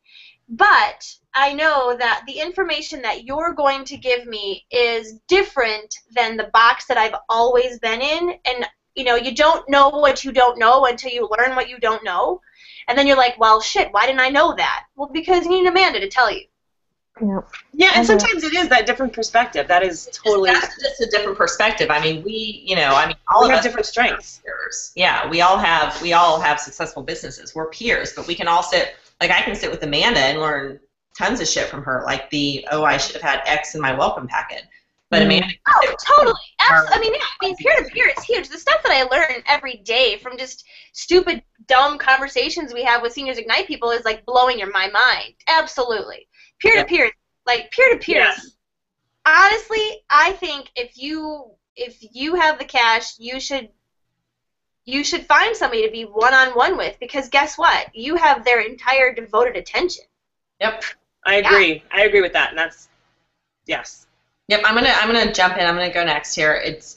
But I know that the information that you're going to give me is different than the box that I've always been in, and you don't know what you don't know until you learn what you don't know, and then you're like, well, shit, why didn't I know that? Well, because you need Amanda to tell you. Yeah, and sometimes it is that different perspective. That is totally. That's just a different perspective. I mean, all we of have us different strengths. Peers. Yeah, we all have successful businesses. We're peers, but we can all sit. Like I can sit with Amanda and learn tons of shit from her. Like I should have had X in my welcome packet. But Amanda. Oh, totally. I mean, peer-to-peer is huge. The stuff that I learn every day from just stupid, dumb conversations we have with Seniors Ignite people is like blowing my mind. Absolutely. Peer-to-peer, is, honestly, I think if you have the cash, you should find somebody to be one-on-one with, because guess what? You have their entire devoted attention. Yep. I agree. Yeah. I agree with that, and that's yes. Yep, I'm gonna jump in. I'm gonna go next here. It's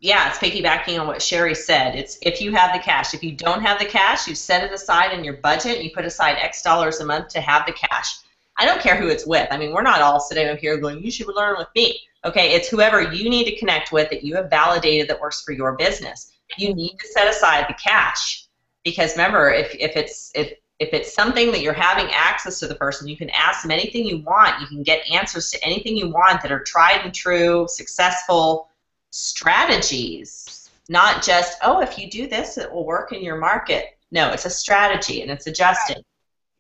piggybacking on what Sherry said. It's if you have the cash. If you don't have the cash, you set it aside in your budget and you put aside X dollars a month to have the cash. I don't care who it's with. I mean, we're not all sitting up here going, you should learn with me. Okay, it's whoever you need to connect with that you have validated that works for your business. You need to set aside the cash, because remember, if it's something that you're having access to the person, you can ask them anything you want. You can get answers to anything you want that are tried and true, successful strategies. Not just, oh, if you do this, it will work in your market. No, it's a strategy, and it's adjusting.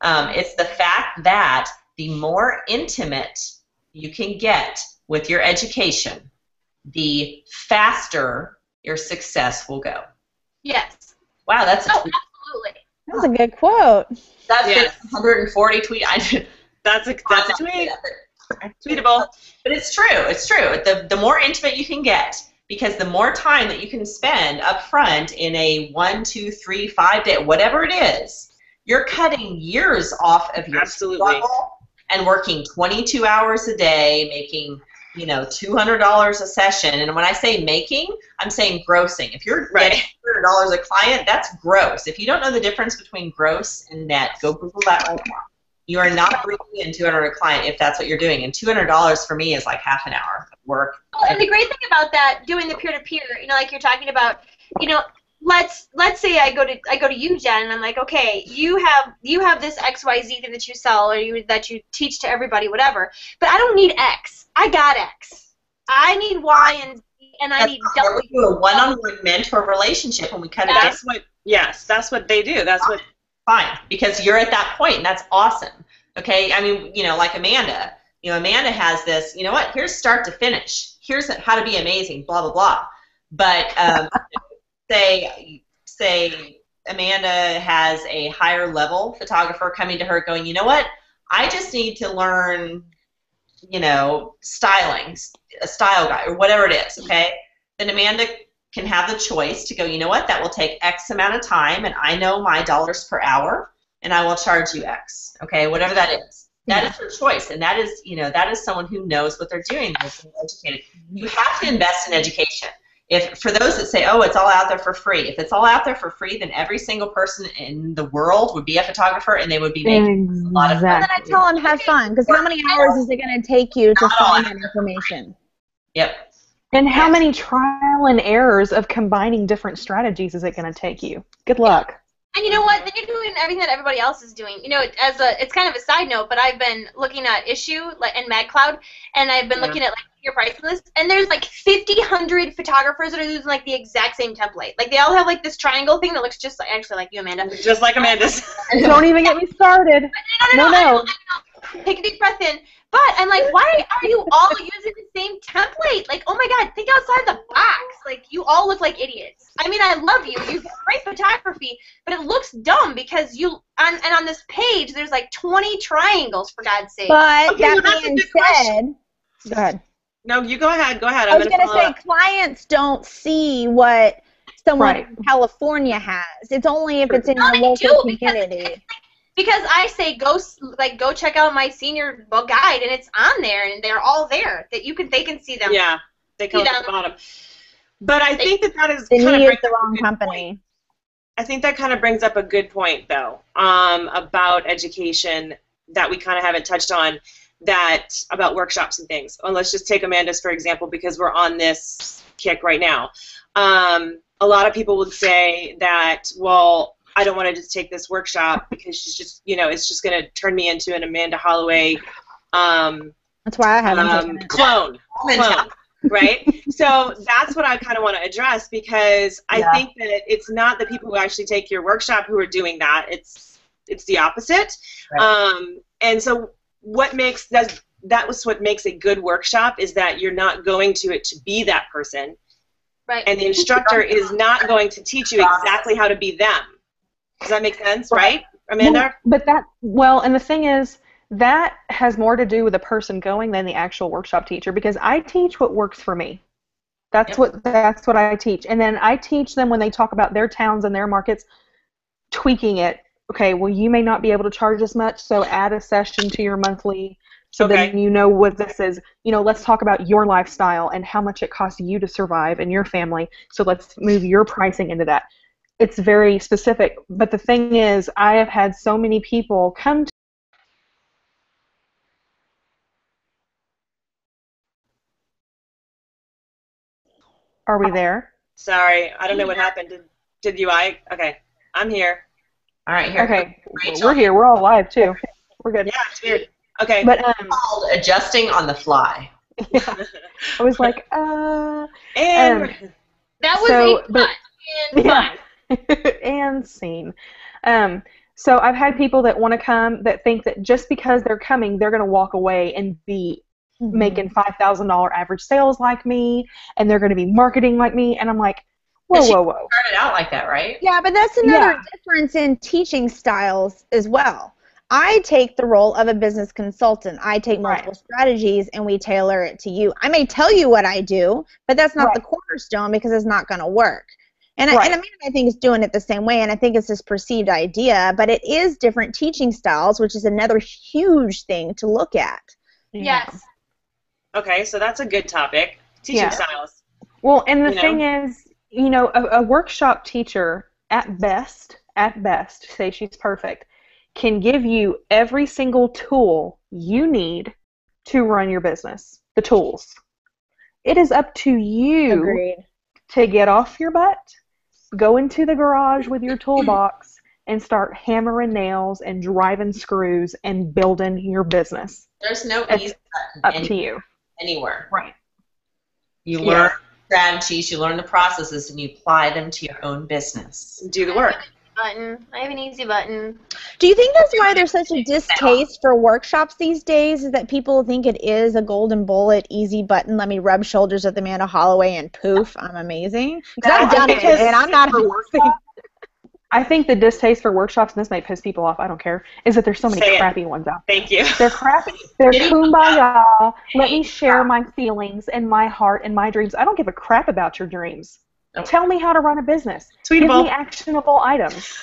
It's the fact that the more intimate you can get with your education, the faster your success will go. Yes. Wow, that's absolutely. That's a good quote. That's 140 tweet. That's a tweet. Tweetable. But it's true. It's true. The more intimate you can get, because the more time that you can spend up front in a 1, 2, 3, 5 day, whatever it is, you're cutting years off of your struggle and working 22 hours a day, making $200 a session. And when I say making, I'm saying grossing. If you're getting $200 a client, that's gross. If you don't know the difference between gross and net, go Google that right now. You are not bringing in $200 a client if that's what you're doing. And $200 for me is like half an hour of work. Well, and the great thing about that, doing the peer-to-peer, like you're talking about, let's say I go to you, Jen, and I'm like, okay, you have this XYZ thing that you sell or that you teach to everybody, whatever. But I don't need X. I got X. I need Y and Z, and I need W. We do a one-on-one mentor relationship when we cut it down. That's what they do. That's what. Fine, because you're at that point, and that's awesome. Okay, I mean, like Amanda. Amanda has this. You know what? Here's start to finish. Here's how to be amazing. Blah blah blah. But say Amanda has a higher level photographer coming to her going, you know what? I just need to learn, styling, a style guide or whatever it is. Okay, then Amanda can have the choice to go, you know what, that will take X amount of time, and I know my dollars per hour, and I will charge you X, okay, whatever that is. That is her choice, and that is someone who knows what they're doing, that's educated. You have to invest in education. For those that say, oh, it's all out there for free, if it's all out there for free, then every single person in the world would be a photographer, and they would be making a lot of money. And then I tell them, have fun, because how many hours is it going to take you to find that information? Yep. And how many trial and errors of combining different strategies is it going to take you? Good luck. And you know what? Then you're doing everything that everybody else is doing. It's kind of a side note, but I've been looking at Issue and MagCloud, and I've been looking at your price list, and there's like 100 photographers that are using like the exact same template. Like they all have like this triangle thing that looks just like you, Amanda. Just like Amanda's. Don't even get me started. No. I know. Take a deep breath in. But I'm like, why are you all using the same template? Like, oh my God, think outside the box. Like, you all look like idiots. I mean, I love you. You have great photography, but it looks dumb because on this page, there's like 20 triangles, for God's sake. But that being said, go ahead. No, you go ahead. I was going to say, clients don't see what someone from California has. It's only if it's in your local community. Because I say go check out my senior guide, and it's on there, and they're all there that they can see them. Yeah, they come at the bottom. But I think that is kind of the wrong company. I think that kind of brings up a good point, though, about education that we kind of haven't touched on, that about workshops and things. And let's just take Amanda's, for example, because we're on this kick right now. A lot of people would say that, well, I don't want to just take this workshop because she's just, it's just going to turn me into an Amanda Holloway That's why I haven't clone, right? So that's what I kind of want to address, because I think that it's not the people who actually take your workshop who are doing that. It's the opposite. Right. And so what makes that was what makes a good workshop is that you're not going to it to be that person. Right. And the instructor is not going to teach you exactly how to be them. Does that make sense, right, Amanda? And the thing is, that has more to do with the person going than the actual workshop teacher, because I teach what works for me. That's what I teach. And then I teach them when they talk about their towns and their markets, tweaking it. Okay, well, you may not be able to charge as much, so add a session to your monthly so then you know what this is. Let's talk about your lifestyle and how much it costs you to survive and your family. So let's move your pricing into that. It's very specific. But the thing is, I have had so many people come to Are we there? Sorry, I don't know what happened. Did you? Okay, I'm here. All right, here. Okay, we're here. We're all live too. We're good. Yeah, it's weird. Okay. But it's called adjusting on the fly. Yeah. I was like, and that was fun. And scene. So I've had people that want to come that think that just because they're coming, they're going to walk away and be making $5,000 average sales like me, and they're going to be marketing like me, and I'm like, whoa. Started out like that, right? Yeah, but that's another difference in teaching styles as well. I take the role of a business consultant. I take multiple strategies, and we tailor it to you. I may tell you what I do, but that's not the cornerstone, because it's not going to work. And Amanda, I think, is doing it the same way, and I think it's this perceived idea, but it is different teaching styles, which is another huge thing to look at. Yes. Okay, so that's a good topic. Teaching styles. Well, and the thing is, a workshop teacher, at best, say she's perfect, can give you every single tool you need to run your business. The tools. It is up to you to get off your butt, go into the garage with your toolbox, and start hammering nails and driving screws and building your business. There's no easy button to you. Anywhere. Right. You learn strategies, you learn the processes, and you apply them to your own business. Do the work. I have an easy button. Do you think that's why there's such a distaste for workshops these days, is that people think it is a golden bullet, easy button, let me rub shoulders with Amanda Holloway and poof, I'm amazing? Because I've done it, and I'm not I think the distaste for workshops, and this might piss people off, I don't care, is that there's so many crappy ones out there. Thank you. They're crappy. They're kumbaya. Let me share my feelings and my heart and my dreams. I don't give a crap about your dreams. Tell me how to run a business. Tweetable. Give me actionable items.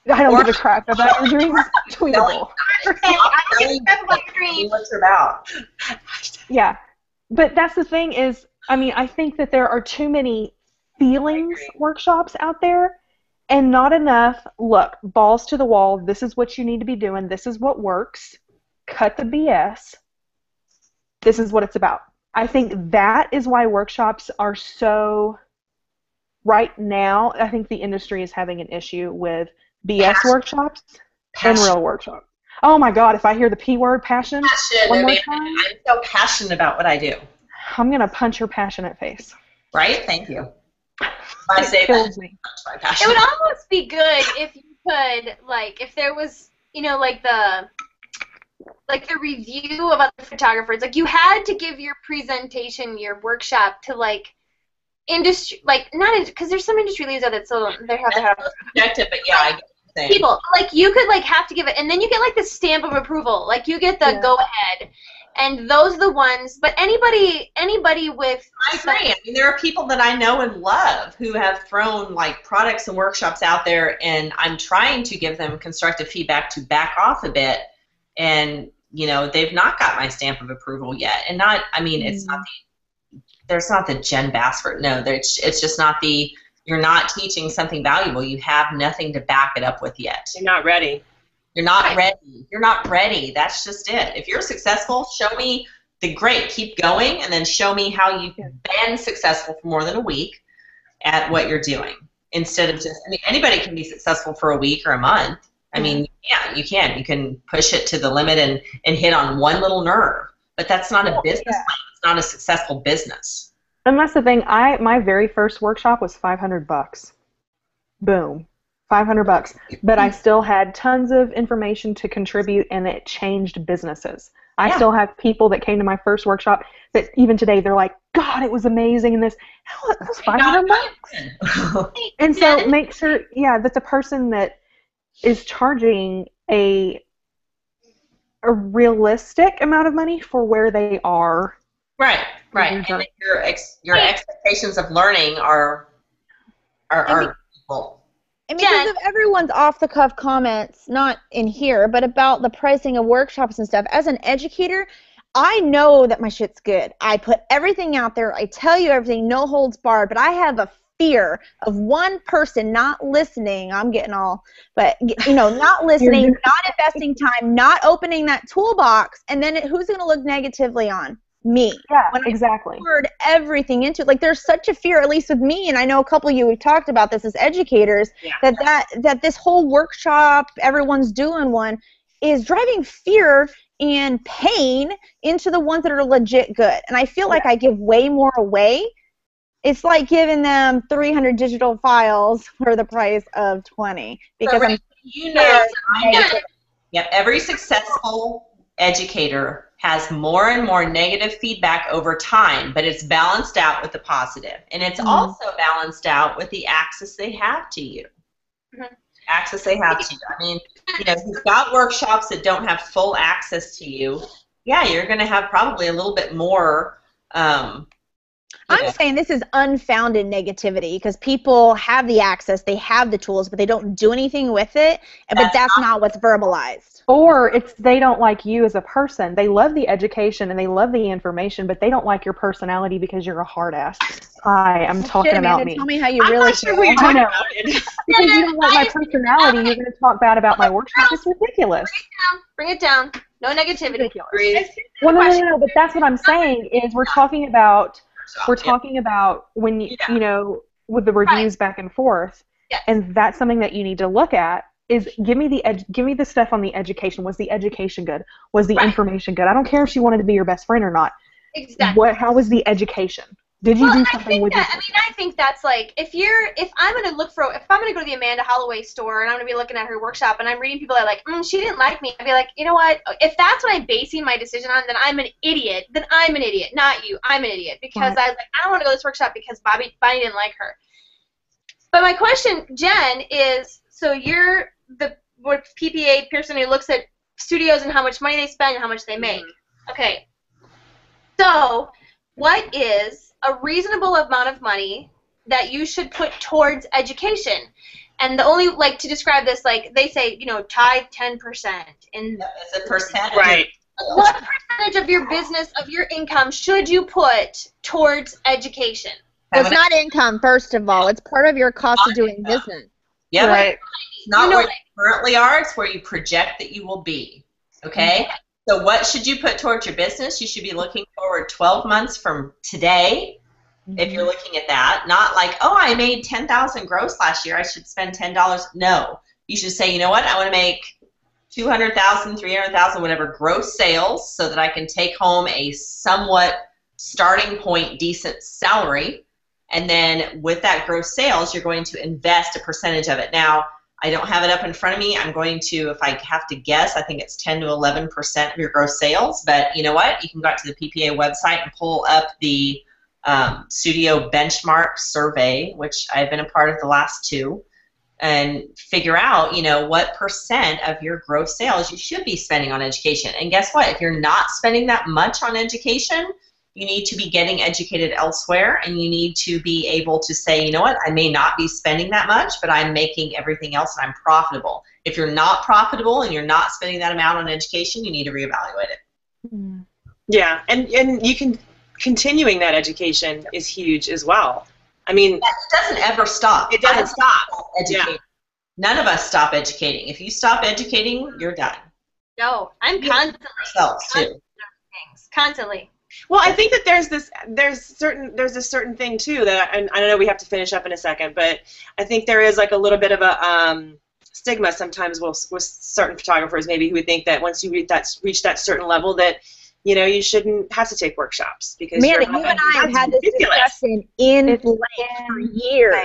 I don't give a crap about your dreams. Tweetable. I don't give a crap about your dreams. What's it about? Yeah. But that's the thing is, I think that there are too many feelings workshops out there, and not enough, look, balls to the wall, this is what you need to be doing, this is what works, cut the BS, this is what it's about. I think that is why workshops are so, right now, I think the industry is having an issue with BS workshops and real workshops. Oh my God, if I hear the P word, passion one more time. I'm so passionate about what I do. I'm going to punch your passionate face. Right? Thank you. I say kills me. It would almost be good if you could, if there was, the review about the photographers. You had to give your presentation, your workshop to, industry, not because there's some industry leaders that still they have to have subjective, but yeah, I get what you're saying. People, you could, have to give it, and then you get, the stamp of approval. You get the go-ahead. And those are the ones, but anybody with... I agree. There are people that I know and love who have thrown, products and workshops out there, and I'm trying to give them constructive feedback to back off a bit, and, they've not got my stamp of approval yet. And it's not there's not the Jen Bassford. No, it's just not the you're not teaching something valuable. You have nothing to back it up with yet. You're not ready. You're not ready. You're not ready. That's just it. If you're successful, show me the great. Keep going, and then show me how you've been successful for more than a week at what you're doing. Instead of just, I mean, anybody can be successful for a week or a month. I mean, yeah, you can. You can push it to the limit and hit on one little nerve. But that's not a business plan. It's not a successful business. And that's the thing. My very first workshop was $500. Boom. $500. But I still had tons of information to contribute, and it changed businesses. I still have people that came to my first workshop that even today they're like, God, it was amazing, and this, it was $500. And so make sure, that the person that is charging a realistic amount of money for where they are. Right. And your expectations of learning are equal. And because of everyone's off-the-cuff comments, not in here, but about the pricing of workshops and stuff, as an educator, I know that my shit's good. I put everything out there. I tell you everything, no holds barred, but I have a fear of one person not listening. I'm getting all, but, not listening, not investing time, not opening that toolbox, and then who's going to look negatively on? Me. Yeah, when exactly. I poured everything into it. Like, there's such a fear, at least with me, and I know a couple of you have talked about this as educators, that this whole workshop, everyone's doing one, is driving fear and pain into the ones that are legit good. And I feel like I give way more away. It's like giving them 300 digital files for the price of 20. Because every successful educator has more and more negative feedback over time, but it's balanced out with the positive. And it's also balanced out with the access they have to you. Access they have to you. I mean, if you've got workshops that don't have full access to you, you're going to have probably a little bit more. I'm saying this is unfounded negativity because people have the access, they have the tools, but they don't do anything with it, but that's not what's verbalized. Or it's they don't like you as a person. They love the education and they love the information, but they don't like your personality because you're a hard ass. Hi, I'm talking about me. Tell me how you really feel. I know. Because you don't like my personality, you're going to talk bad about my workshop. It's ridiculous. Bring it down. No negativity. Well, no, but that's what I'm saying is we're talking about when you with the reviews back and forth, and that's something that you need to look at. Is give me the stuff on the education. Was the education good? Was the information good? I don't care if she wanted to be your best friend or not. Exactly. How was the education? Did you do something with it? I think that's like if I'm gonna go to the Amanda Holloway store and I'm gonna be looking at her workshop and I'm reading people that are like, she didn't like me. I'd be like, you know what? If that's what I'm basing my decision on, then I'm an idiot. Then I'm an idiot, not you. I'm an idiot because I was like, I don't want to go to this workshop because Bonnie didn't like her. But my question, Jen, is so you're the PPA person who looks at studios and how much money they spend and how much they make. Okay. So what is a reasonable amount of money that you should put towards education? And the only, to describe this, they say, tithe 10%. And it's a percentage. Right. What percentage of your business, of your income, should you put towards education? Well, it's not income, first of all. It's part of your cost of doing business. Yeah, right. It's not where you currently are. It's where you project that you will be. Okay? So what should you put towards your business? You should be looking forward 12 months from today, if you're looking at that. Not like, I made $10,000 gross last year. I should spend $10. No. You should say, you know what? I want to make $200,000, $300,000, whatever gross sales so that I can take home a somewhat starting point decent salary. And then with that gross sales, you're going to invest a percentage of it. Now, I don't have it up in front of me. I'm going to, if I have to guess, I think it's 10 to 11% of your gross sales. But you know what? You can go out to the PPA website and pull up the studio benchmark survey, which I've been a part of the last two, and figure out, what percent of your gross sales you should be spending on education. And guess what? If you're not spending that much on education, you need to be getting educated elsewhere, and you need to be able to say, you know what, I may not be spending that much, but I'm making everything else and I'm profitable. If you're not profitable and you're not spending that amount on education, you need to reevaluate it. Yeah, and you can continuing that education is huge as well. I mean, it doesn't ever stop. it doesn't stop. Educating. None of us stop educating. If you stop educating, you're done. No, I'm constantly. Ourselves too. Things. Constantly. Well, I think that there's a certain thing too that, and I know we have to finish up in a second, but I think there is like a little bit of a stigma sometimes with certain photographers maybe who would think that once you reach that certain level that you shouldn't have to take workshops because Amanda, you and I have had this discussion in length for years.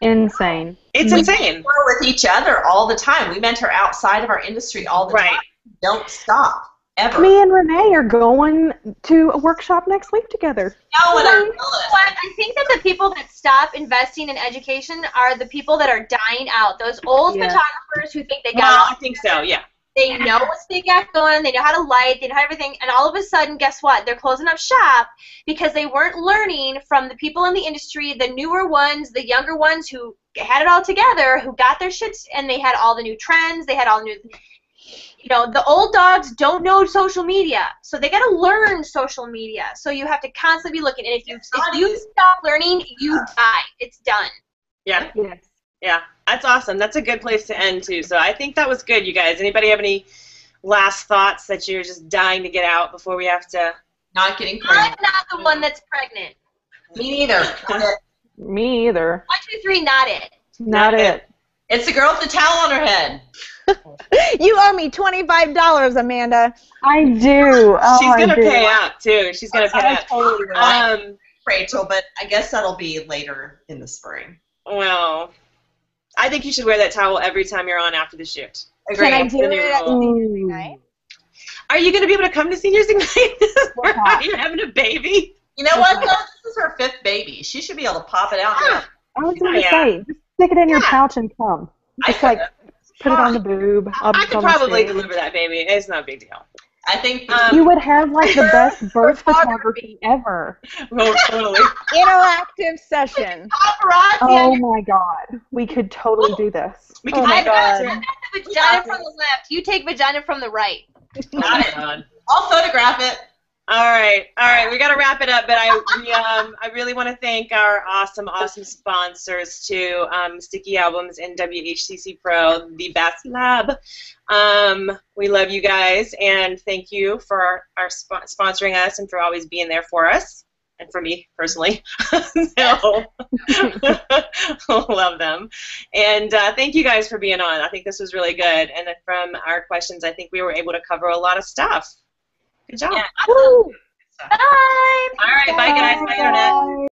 Insane. It's insane. We're with each other all the time. We mentor outside of our industry all the time. Don't stop. Ever. Me and Renee are going to a workshop next week together. No, and I think that the people that stop investing in education are the people that are dying out. Those old photographers who think they got. Well, I think so. Yeah. They know what they got going. They know how to light. They know how everything. And all of a sudden, guess what? They're closing up shop because they weren't learning from the people in the industry, the newer ones, the younger ones who had it all together, who got their shit, and they had all the new trends. They had all new. The old dogs don't know social media, so they got to learn social media. So you have to constantly be looking. And if you stop learning, you die. It's done. Yeah. Yes. Yeah. That's awesome. That's a good place to end too. So I think that was good, you guys. Anybody have any last thoughts that you're just dying to get out before we have to? Not getting pregnant. I'm not the one that's pregnant. Me neither. Me either. 1, 2, 3, not it. Not it. It's the girl with the towel on her head. You owe me $25, Amanda. I do. Oh, she's gonna pay up too. She's gonna pay up. Totally Rachel, but I guess that'll be later in the spring. Well, I think you should wear that towel every time you're on after the shoot. Can I do it at Seniors Ignite? Are you gonna be able to come to Seniors Ignite? Are you having a baby? You know what? Though? This is her 5th baby. She should be able to pop it out. I was gonna say, just stick it in your pouch and come. Just put it on the boob. I could probably deliver that baby. It's not a big deal. I think you would have like the best birth photography ever. Oh, totally. Interactive session. Oh my God, we could totally do this. We could I got the vagina from the left. You take vagina from the right. Got it. I'll photograph it. All right. We got to wrap it up, but I really want to thank our awesome sponsors too, Sticky Albums and WHCC Pro, the Best Lab. We love you guys, and thank you for our sponsoring us and for always being there for us, and for me personally. So, love them. And thank you guys for being on. I think this was really good, and from our questions, I think we were able to cover a lot of stuff. Good job. Yeah. Bye. All right. Bye, guys. Bye, Internet.